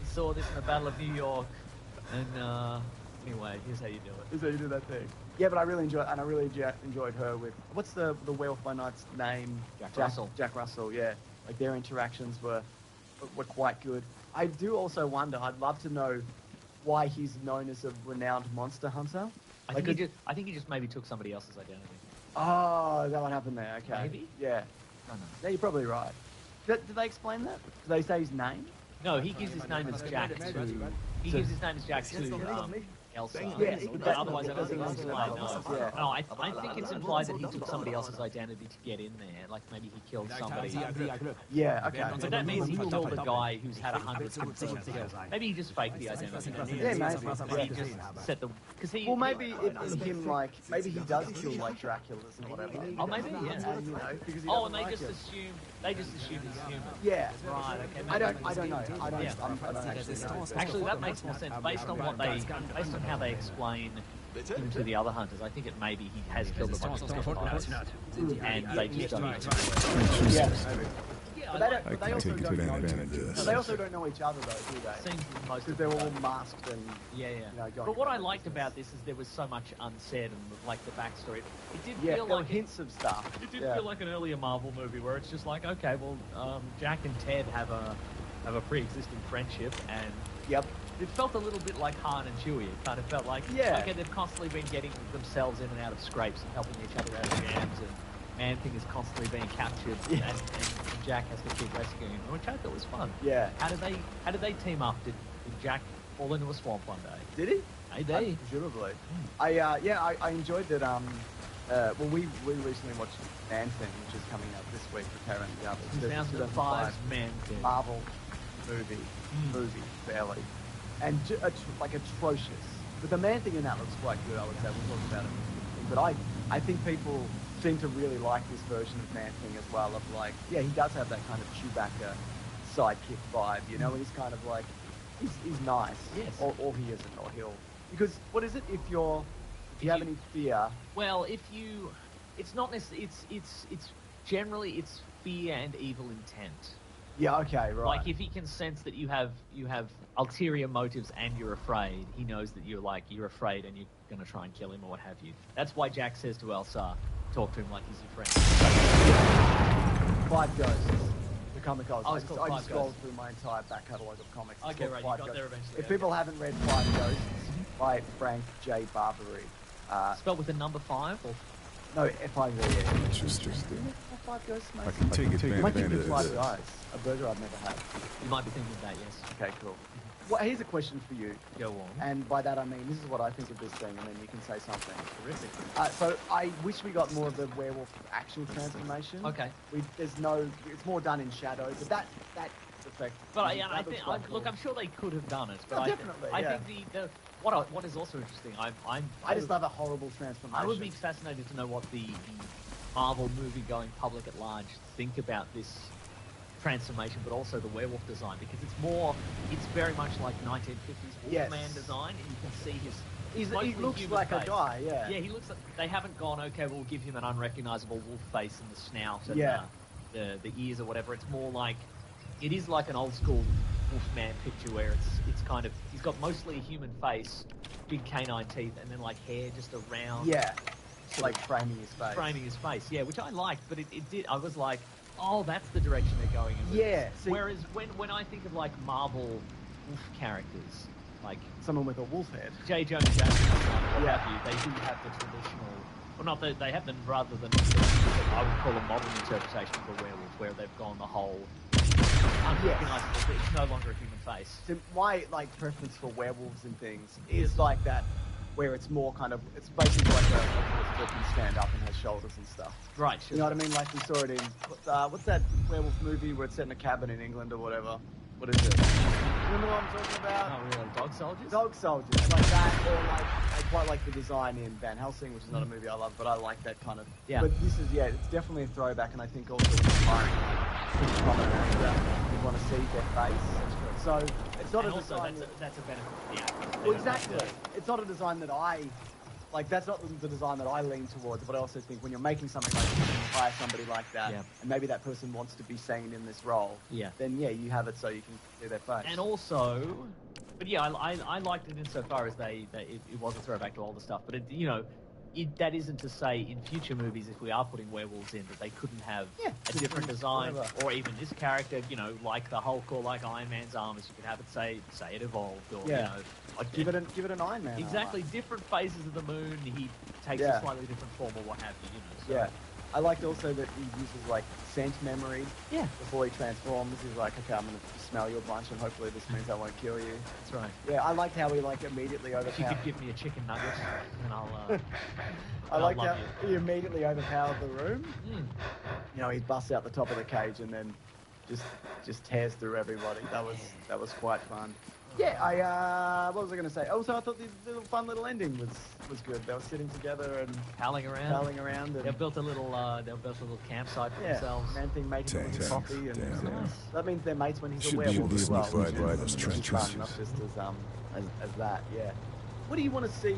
saw this in the Battle of New York, and anyway, here's how you do it. Here's how you do that thing. Yeah, but I really enjoyed her with What's the Werewolf by Night's name? Jack Russell. Jack Russell. Yeah, like their interactions were quite good. I do also wonder. I'd love to know why he's known as a renowned monster hunter. I think he just maybe took somebody else's identity. Oh, that what happened there? Okay. Maybe. Yeah. I don't know. Yeah, you're probably right. Did they explain that? Did they say his name? No, he gives his name as Jack to. He gives his name as Jack to Elsa. Yeah, but otherwise, everything else is like, no. Yeah. No, I think it's implied that he took somebody else's identity to get in there. Like maybe he killed somebody. Yeah, okay. But that means he killed a guy who's had 100 conflicts. Maybe he just faked the identity. Yeah, maybe. He just set the. Well, maybe it's him. Like maybe he does kill like Draculas and whatever. Oh, maybe yeah. And, because and they just assume he's human. Yeah. Right. Okay. I don't know. I don't actually know. Actually, that makes more sense based on how they explain him to the other hunters. I think it maybe he has killed a bunch of vampires, and they just don't. Yeah. I can take advantage of this. They also don't know each other, though, do they? Seems most because they're all masked and But what I liked about this is there was so much unsaid and like the backstory. It did feel there like were hints of stuff. It did feel like an earlier Marvel movie where it's just like, okay, well, Jack and Ted have a pre-existing friendship, and it felt a little bit like Han and Chewie. It kind of felt like, okay, they've constantly been getting themselves in and out of scrapes and helping each other out of jams, and Man-Thing is constantly being captured, and Jack has to keep rescuing him, which I thought was fun. Yeah. How did they team up? Did Jack fall into a swamp one day? Did he? Maybe. Presumably. I enjoyed that. well, we recently watched Man-Thing, which is coming out this week for Karen and the others. 2005 Man-Thing. Marvel movie, barely. And like atrocious. But the Man-Thing in that looks quite good, I would say. We'll talk about it. But I think people seem to really like this version of Man-Thing as well, of like, yeah, he does have that kind of Chewbacca sidekick vibe, you know, he's kind of like, he's nice. Yes. Or he isn't, or he'll... Because, what is it, if you have any fear... Well, it's not necessarily, it's generally, it's fear and evil intent. Yeah, okay, right. Like, if he can sense that you have ulterior motives and you're afraid, he knows that you're afraid and you're going to try and kill him or what have you. That's why Jack says to Elsa, talk to him like he's your friend. 5 Ghosts. The comic I just Ghosts. scrolled through my entire back catalogue of comics. Okay, right, you got there eventually. If people haven't read 5 Ghosts by Frank J. Barbary. Spelled with the number 5? Or... No, F-I-V-E. Interesting. 5 Ghosts, mate. I can take advantage of this. A burger I've never had. You might be thinking of that, yes. Okay, cool. Well, here's a question for you. Go on. And by that I mean, this is what I think of this thing, and then you can say something. Terrific. So I wish we got more of the werewolf actual transformation. Okay. It's more done in shadow, but that effect. But yeah, I think, look, I'm sure they could have done it. But definitely. I think what is also interesting, I just love a horrible transformation. I would be fascinated to know what the Marvel movie-going public at large think about this transformation, but also the werewolf design, because it's very much like 1950s Wolfman design, and you can see he looks like face. a guy, yeah. Yeah, he looks like, they haven't gone, okay, we'll give him an unrecognizable wolf face and the snout and the ears or whatever. It's more like, it is like an old school Wolfman picture where it's kind of, he's got mostly a human face, big canine teeth, and then like hair just around. Yeah, like framing his face. Framing his face, yeah, which I liked, but I was like, oh, that's the direction they're going in. Yeah. Whereas when I think of like Marvel wolf characters, like someone with a wolf head, J. Jonah Jameson, what have you, they do have the traditional, well, not that they have them rather than I would call a modern interpretation of the werewolf, where they've gone the whole unrecognizable. It's no longer a human face. So my preference for werewolves and things is like that, where it's more kind of, it's basically like a wolf that can stand up and has shoulders and stuff. Right, sure. You know what I mean? Like we saw it in, what's that werewolf movie where it's set in a cabin in England or whatever? What is it? Remember what I'm talking about? Oh, really? Dog Soldiers? Dog Soldiers, like that, or like, I quite like the design in Van Helsing, which is not a movie I love, but I like that kind of, But this is, it's definitely a throwback, and I think also inspiring, like, prominent actor, you want to see their face. So, it's not a design... that's a benefit for the actor. Well, exactly. It's not a design that that's not the design that I lean towards, but I also think when you're making something like this, you hire somebody like that, and maybe that person wants to be seen in this role, then you have it so you can see their face. And also, but yeah, I liked it insofar as it was a throwback to older stuff, but that isn't to say in future movies, if we are putting werewolves in, that they couldn't have a different design, or even this character, like the Hulk or like Iron Man's armors, you could have it say it evolved, or give it an Iron Man. Exactly, different phases of the moon, he takes a slightly different form or what have you. So. I liked also that he uses like scent memory before he transforms. He's like, okay, I'm going to smell you a bunch and hopefully this means I won't kill you. That's right. Yeah, I liked how he immediately overpowered. If you could give me a chicken nugget and I'll... I liked how he immediately overpowered the room. He busts out the top of the cage and then just tears through everybody. That was quite fun. Yeah, what was I going to say? Also, I thought the fun little ending was good. They were sitting together and palling around. And they built a little campsite for themselves. Man-Thing making them coffee, and nice. That means they're mates when he's a werewolf as well. Fun, not just as that. Yeah. What do you want to see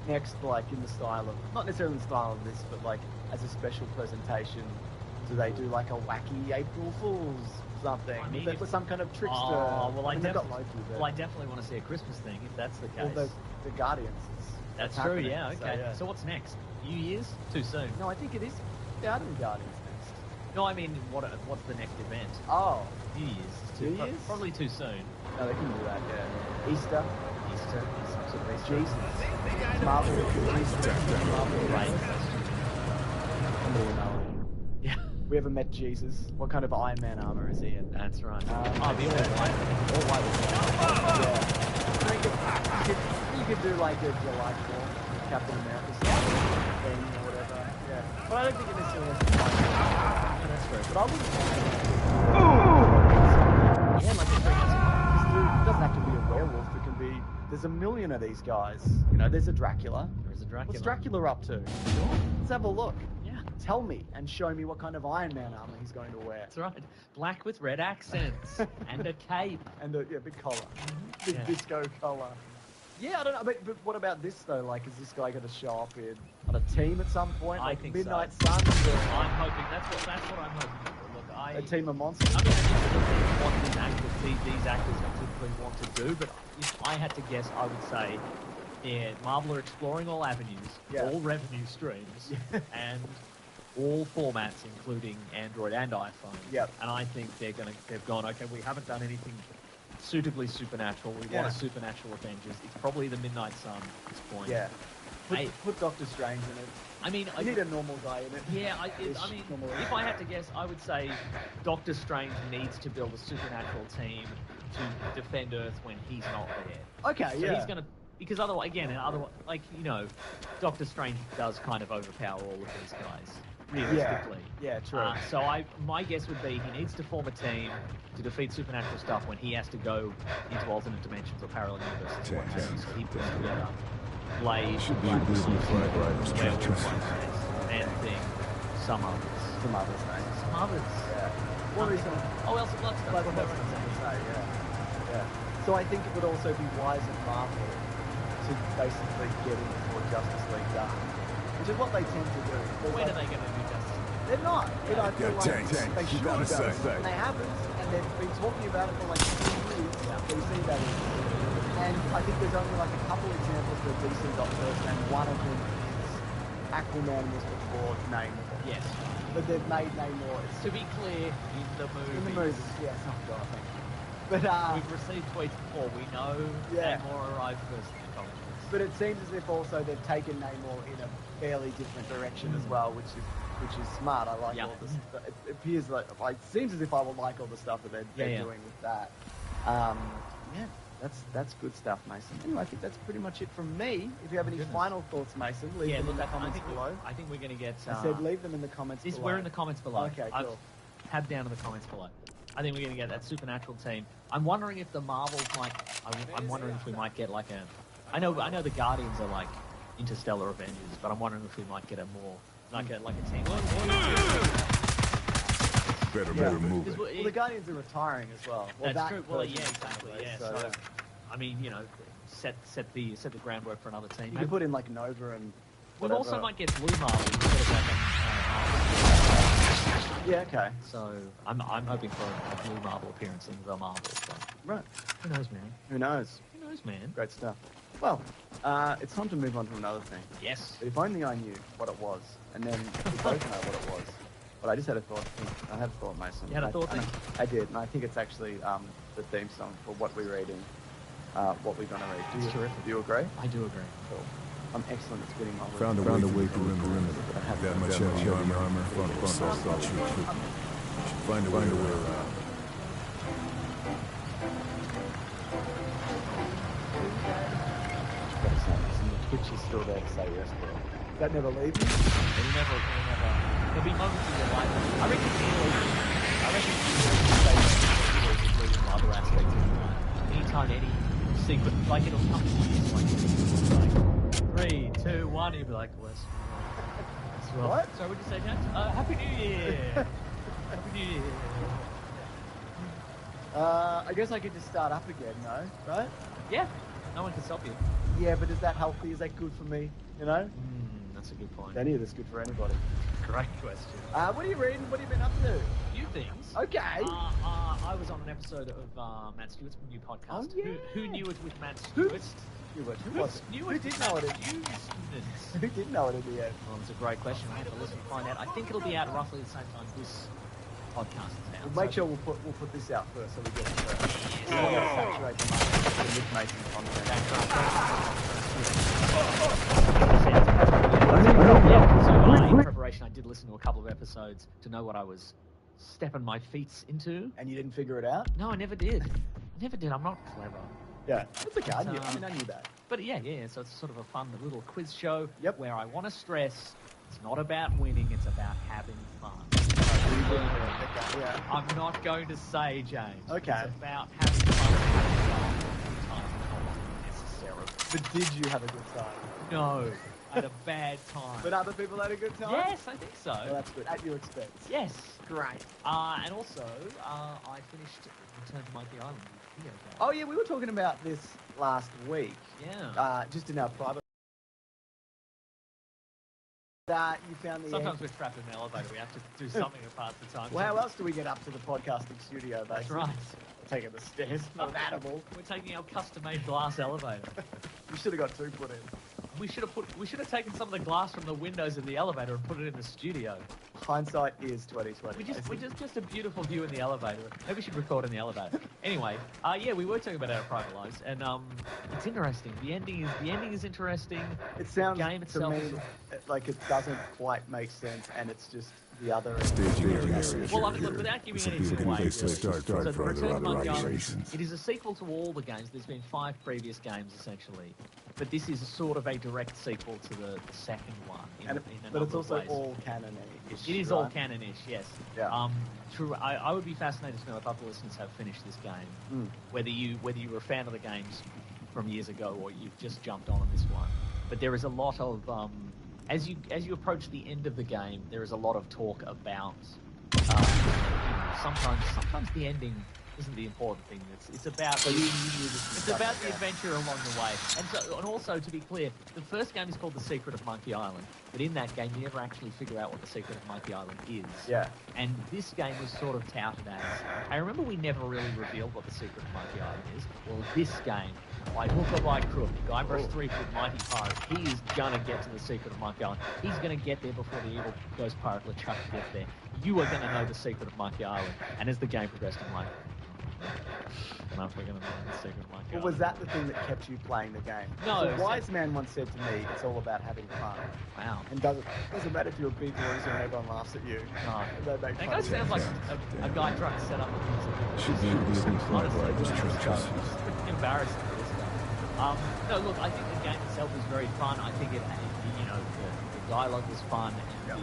next, like in the style of, not necessarily in the style of this, but like as a special presentation? Do they do like a wacky April Fool's? Something. I mean, with some kind of trickster. Oh, well, I definitely want to see a Christmas thing, if that's the case. Well, the Guardians. That's true, yeah, okay. So what's next? New Year's? Too soon. No, I think it is the Guardians next. No, I mean, what's the next event? Oh. New Year's. Probably too soon. No, they can do that, Easter. Jesus. Marvel. Right. Yeah. We haven't met Jesus. What kind of Iron Man armor is he in? That's right. The all white. You could do like a July 4th Captain America thing or whatever. But I don't think it necessarily has to be like Yeah, that's true. But I wouldn't yeah, like it doesn't have to be a werewolf. It can be. There's a million of these guys. You know, there's a Dracula. There's a Dracula. What's Dracula up to? Sure. Let's have a look. Yeah. Tell me and show me what kind of Iron Man armor he's going to wear. That's right. Black with red accents and a cape. And a big collar. Big Yeah. disco collar. Yeah, I don't know. But what about this though? Like, is this guy going to show up on a team at some point? I Like think Midnight so. Suns? I'm hoping that's what I'm hoping for. Look, A team of monsters? I mean, what these actors typically want to do, but if I had to guess, I would say, yeah, Marvel are exploring all avenues, all revenue streams, and all formats, including Android and iPhone. Yep. And I think they've gone, okay, we haven't done anything suitably supernatural. We want a supernatural Avengers. It's probably the Midnight Sun at this point. Yeah. Put Doctor Strange in it. I mean, I need a normal guy in it. Yeah, I mean, if I had to guess, I would say Doctor Strange needs to build a supernatural team to defend Earth when he's not there. Okay, So he's gonna, because otherwise, like, you know, Doctor Strange does kind of overpower all of these guys, realistically. Yeah, true. So my guess would be he needs to form a team to defeat supernatural stuff when he has to go into alternate dimensions or parallel universes. What have you. So he puts together Blade, Black Riders, Man-Thing, some others. Some others, mate. Some others. Yeah. What is Elsa Bloodstone. Like what yeah. So I think it would also be wise of Marvel to basically get in before Justice League Dark, which is what they tend to do. When are they going to do Justice League? They're not. I feel like they should gotta say. and they haven't, and they've been talking about it for like 2 years. DC, that is. And I think there's only like a couple examples that DC got first, and one of them is Aquaman was before Namor. Yes. But they've made Namor. To be clear, in the movies. Yes. Oh God, thank you. But we've received tweets before. We know Namor arrived first in the comics. But it seems as if also they've taken Namor in a fairly different direction as well, which is smart. I like all this. It appears like it seems as if I would like all the stuff that they're doing with that. That's good stuff, Mason. Anyway, I think that's pretty much it from me. If you have any final thoughts, Mason, leave them in the comments below. I think we're going to get... I said leave them in the comments below. We're in the comments below. Okay, cool. Tab down in the comments below. I think we're going to get that supernatural team. I'm wondering if the Marvels might... I'm wondering if we might get like a... I know the Guardians are like Interstellar Avengers, but I'm wondering if we might get a more... Like a team like... Better move it. Well, the Guardians are retiring as well. That's true. Well, yeah, exactly. Yeah. So, I mean, you know, set the groundwork for another team. You could put in like Nova and. We also might get Blue Marvel instead of yeah. Okay. So I'm hoping for a Blue Marvel appearance in the Marvel. So. Right. Who knows, man? Who knows? Who knows, man? Great stuff. Well, it's time to move on to another thing. Yes. But if only I knew what it was, and then we both know what it was. But I just had a thought. I had a thought, Mason. You had a thought? I did, and I think it's actually the theme song for what we're reading, what we're going to read. It's terrific. Do you agree? I do agree. Cool. I'm excellent at spinning my words. Found a way through the perimeter. That much heavy armor. Find a way around. Twitch is still there to say yes, bro. That never leave you? It'll never. There'll be moments in your life. I reckon you'll leave from other aspects of your life. Anytime any secret, like it'll come to you, like 3, 2, 1, you'll be like, Wes. What? Sorry, what'd you say, James? Happy New Year! Happy New Year! I guess I could just start up again, no? Right? Yeah. No one can stop you. Yeah, but is that healthy? Is that good for me? You know? That's a good point. Any of this good for anybody. Great question. What are you reading? What have you been up to? Few things. Okay. I was on an episode of Matt Stewart's new podcast. Oh, yeah. Who knew it with Matt Stewart? Who did know it? Who did know it in the end? Well, it's a great question. We'll have to listen to find out. I think it'll be out roughly the same time this podcast is out. We'll make sure we'll put this out first so we get it first. We're going to saturate the market with Mason content. So in preparation, I did listen to a couple of episodes to know what I was stepping my feet into. And you didn't figure it out? No, I never did. I'm not clever. Yeah, that's okay. I knew that. But yeah. So it's sort of a fun little quiz show where I want to stress It's not about winning, it's about having fun. Yeah. I'm not going to say, James. Okay. It's about having fun and having fun necessarily. But did you have a good time? No, I had a bad time. But other people had a good time? Yes, I think so. Well, that's good. At your expense. Yes. Great. And also, I finished Return to Monkey Island video game. Oh, yeah, we were talking about this last week. Yeah. Just in our private... That you found the Sometimes we're trapped in an elevator. We have to do something apart the time. Well, how else do we get up to the podcasting studio, basically? That's right. Taking the stairs. Not an animal. We're taking our custom-made glass elevator. We should have got 2 put in. We should have taken some of the glass from the windows of the elevator and put it in the studio. Hindsight is 2020. We just a beautiful view in the elevator. Maybe we should record in the elevator. Anyway, yeah, we were talking about our private lives, and it's interesting. The ending is interesting. It sounds game itself to me like it doesn't quite make sense, and it's just the other. Well, I mean, look, without giving anything away, so the Return to Monkey Island, it is a sequel to all the games. There's been 5 previous games essentially, but this is sort of a direct sequel to the second one. But it's also all canon-ish. It is all canon-ish, yes. Yeah. True. I would be fascinated to know if other listeners have finished this game, whether you were a fan of the games from years ago or you've just jumped on this one. But there is a lot of as you approach the end of the game, there is a lot of talk about sometimes the ending isn't the important thing. It's about the adventure along the way. And also, to be clear, the first game is called The Secret of Monkey Island, but in that game you never actually figure out what The Secret of Monkey Island is. Yeah. And this game was sort of touted as, I remember we never really revealed what The Secret of Monkey Island is. Well, this game, by hook or by crook, Guybrush Threepwood, Mighty Pirate, he is gonna get to The Secret of Monkey Island. He's gonna get there before the evil ghost pirate LeChuck gets there. You are gonna know The Secret of Monkey Island. And as the game progressed, I'm like, I don't know if we're going to know The Secret of Monkey Island. Was that the thing that kept you playing the game? No. A wise man once said to me, it's all about having fun. Wow. And doesn't matter if you're a big loser and everyone laughs at you. No. That guy sounds like a guy trying to set up a music. Should be Honestly, it's embarrassing for this guy. No, look, I think the game itself is very fun. I think the dialogue was fun, and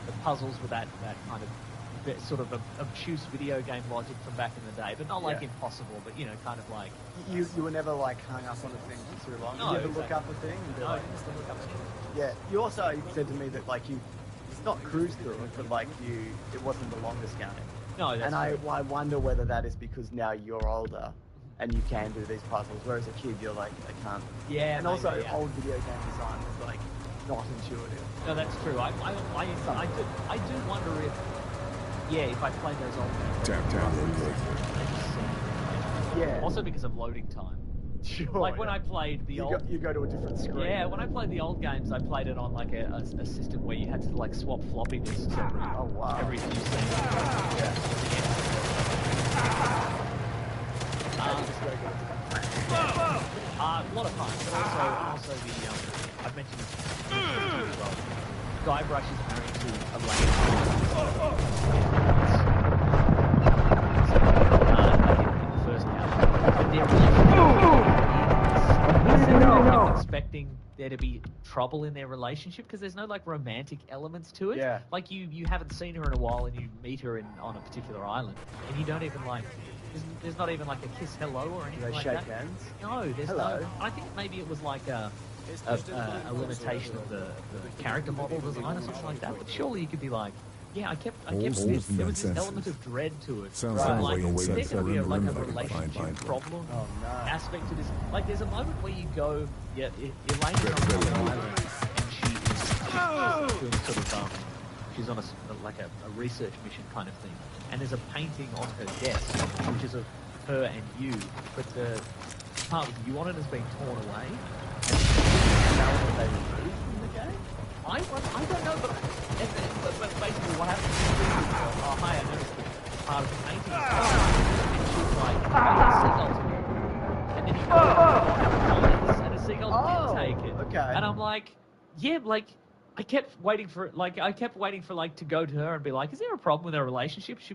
the puzzles with that kind of sort of obtuse video game logic from back in the day, but not like impossible, but kind of like you were never like hung up on a thing for too long. No, Did you ever look up a thing? And No, just look up things. Yeah. You also said to me that like you, it's not cruise through it, but like it wasn't the longest game. No, that's and true. I wonder whether that is because now you're older and you can do these puzzles, whereas a kid you're like, I can't. Yeah, And maybe, also yeah. old video game design was like not intuitive. No, that's true. I do wonder if I played those old games. Tap, real quick. Yeah. Also because of loading time. Sure. Like when I played the you go to a different screen. Yeah, when I played the old games, I played it on like a system where you had to like swap floppy disks every few seconds. A lot of fun, but also the I've mentioned this as well. Guybrush is married to a lady. In the first house, but their relationship is expecting there to be trouble in their relationship because there's no like romantic elements to it. Yeah. Like you haven't seen her in a while and you meet her on a particular island and you don't even like. There's not even like a kiss hello or anything like that. Shake hands? No, there's Hello. no. I think maybe it was like a limitation of the character model design or something like that. But surely you could be like, yeah, I kept there was this element of dread to it. Sounds like like there's going to be a fine. relationship problem Oh, no. aspect to this. Like there's a moment where you go, Elaine's on an island and she is doing sort of she's on a research mission kind of thing, and there's a painting on her desk which is of her and you, but the part with you on it has been torn away. And they removed from the game. I don't know, but basically what happens is, oh hi, I noticed that part of the painting is gone. And she's like, seagulls here. And then you go and a seagull didn't take it. Okay. And I'm like, yeah, like I kept waiting for to go to her and be like, is there a problem with our relationship? She'd be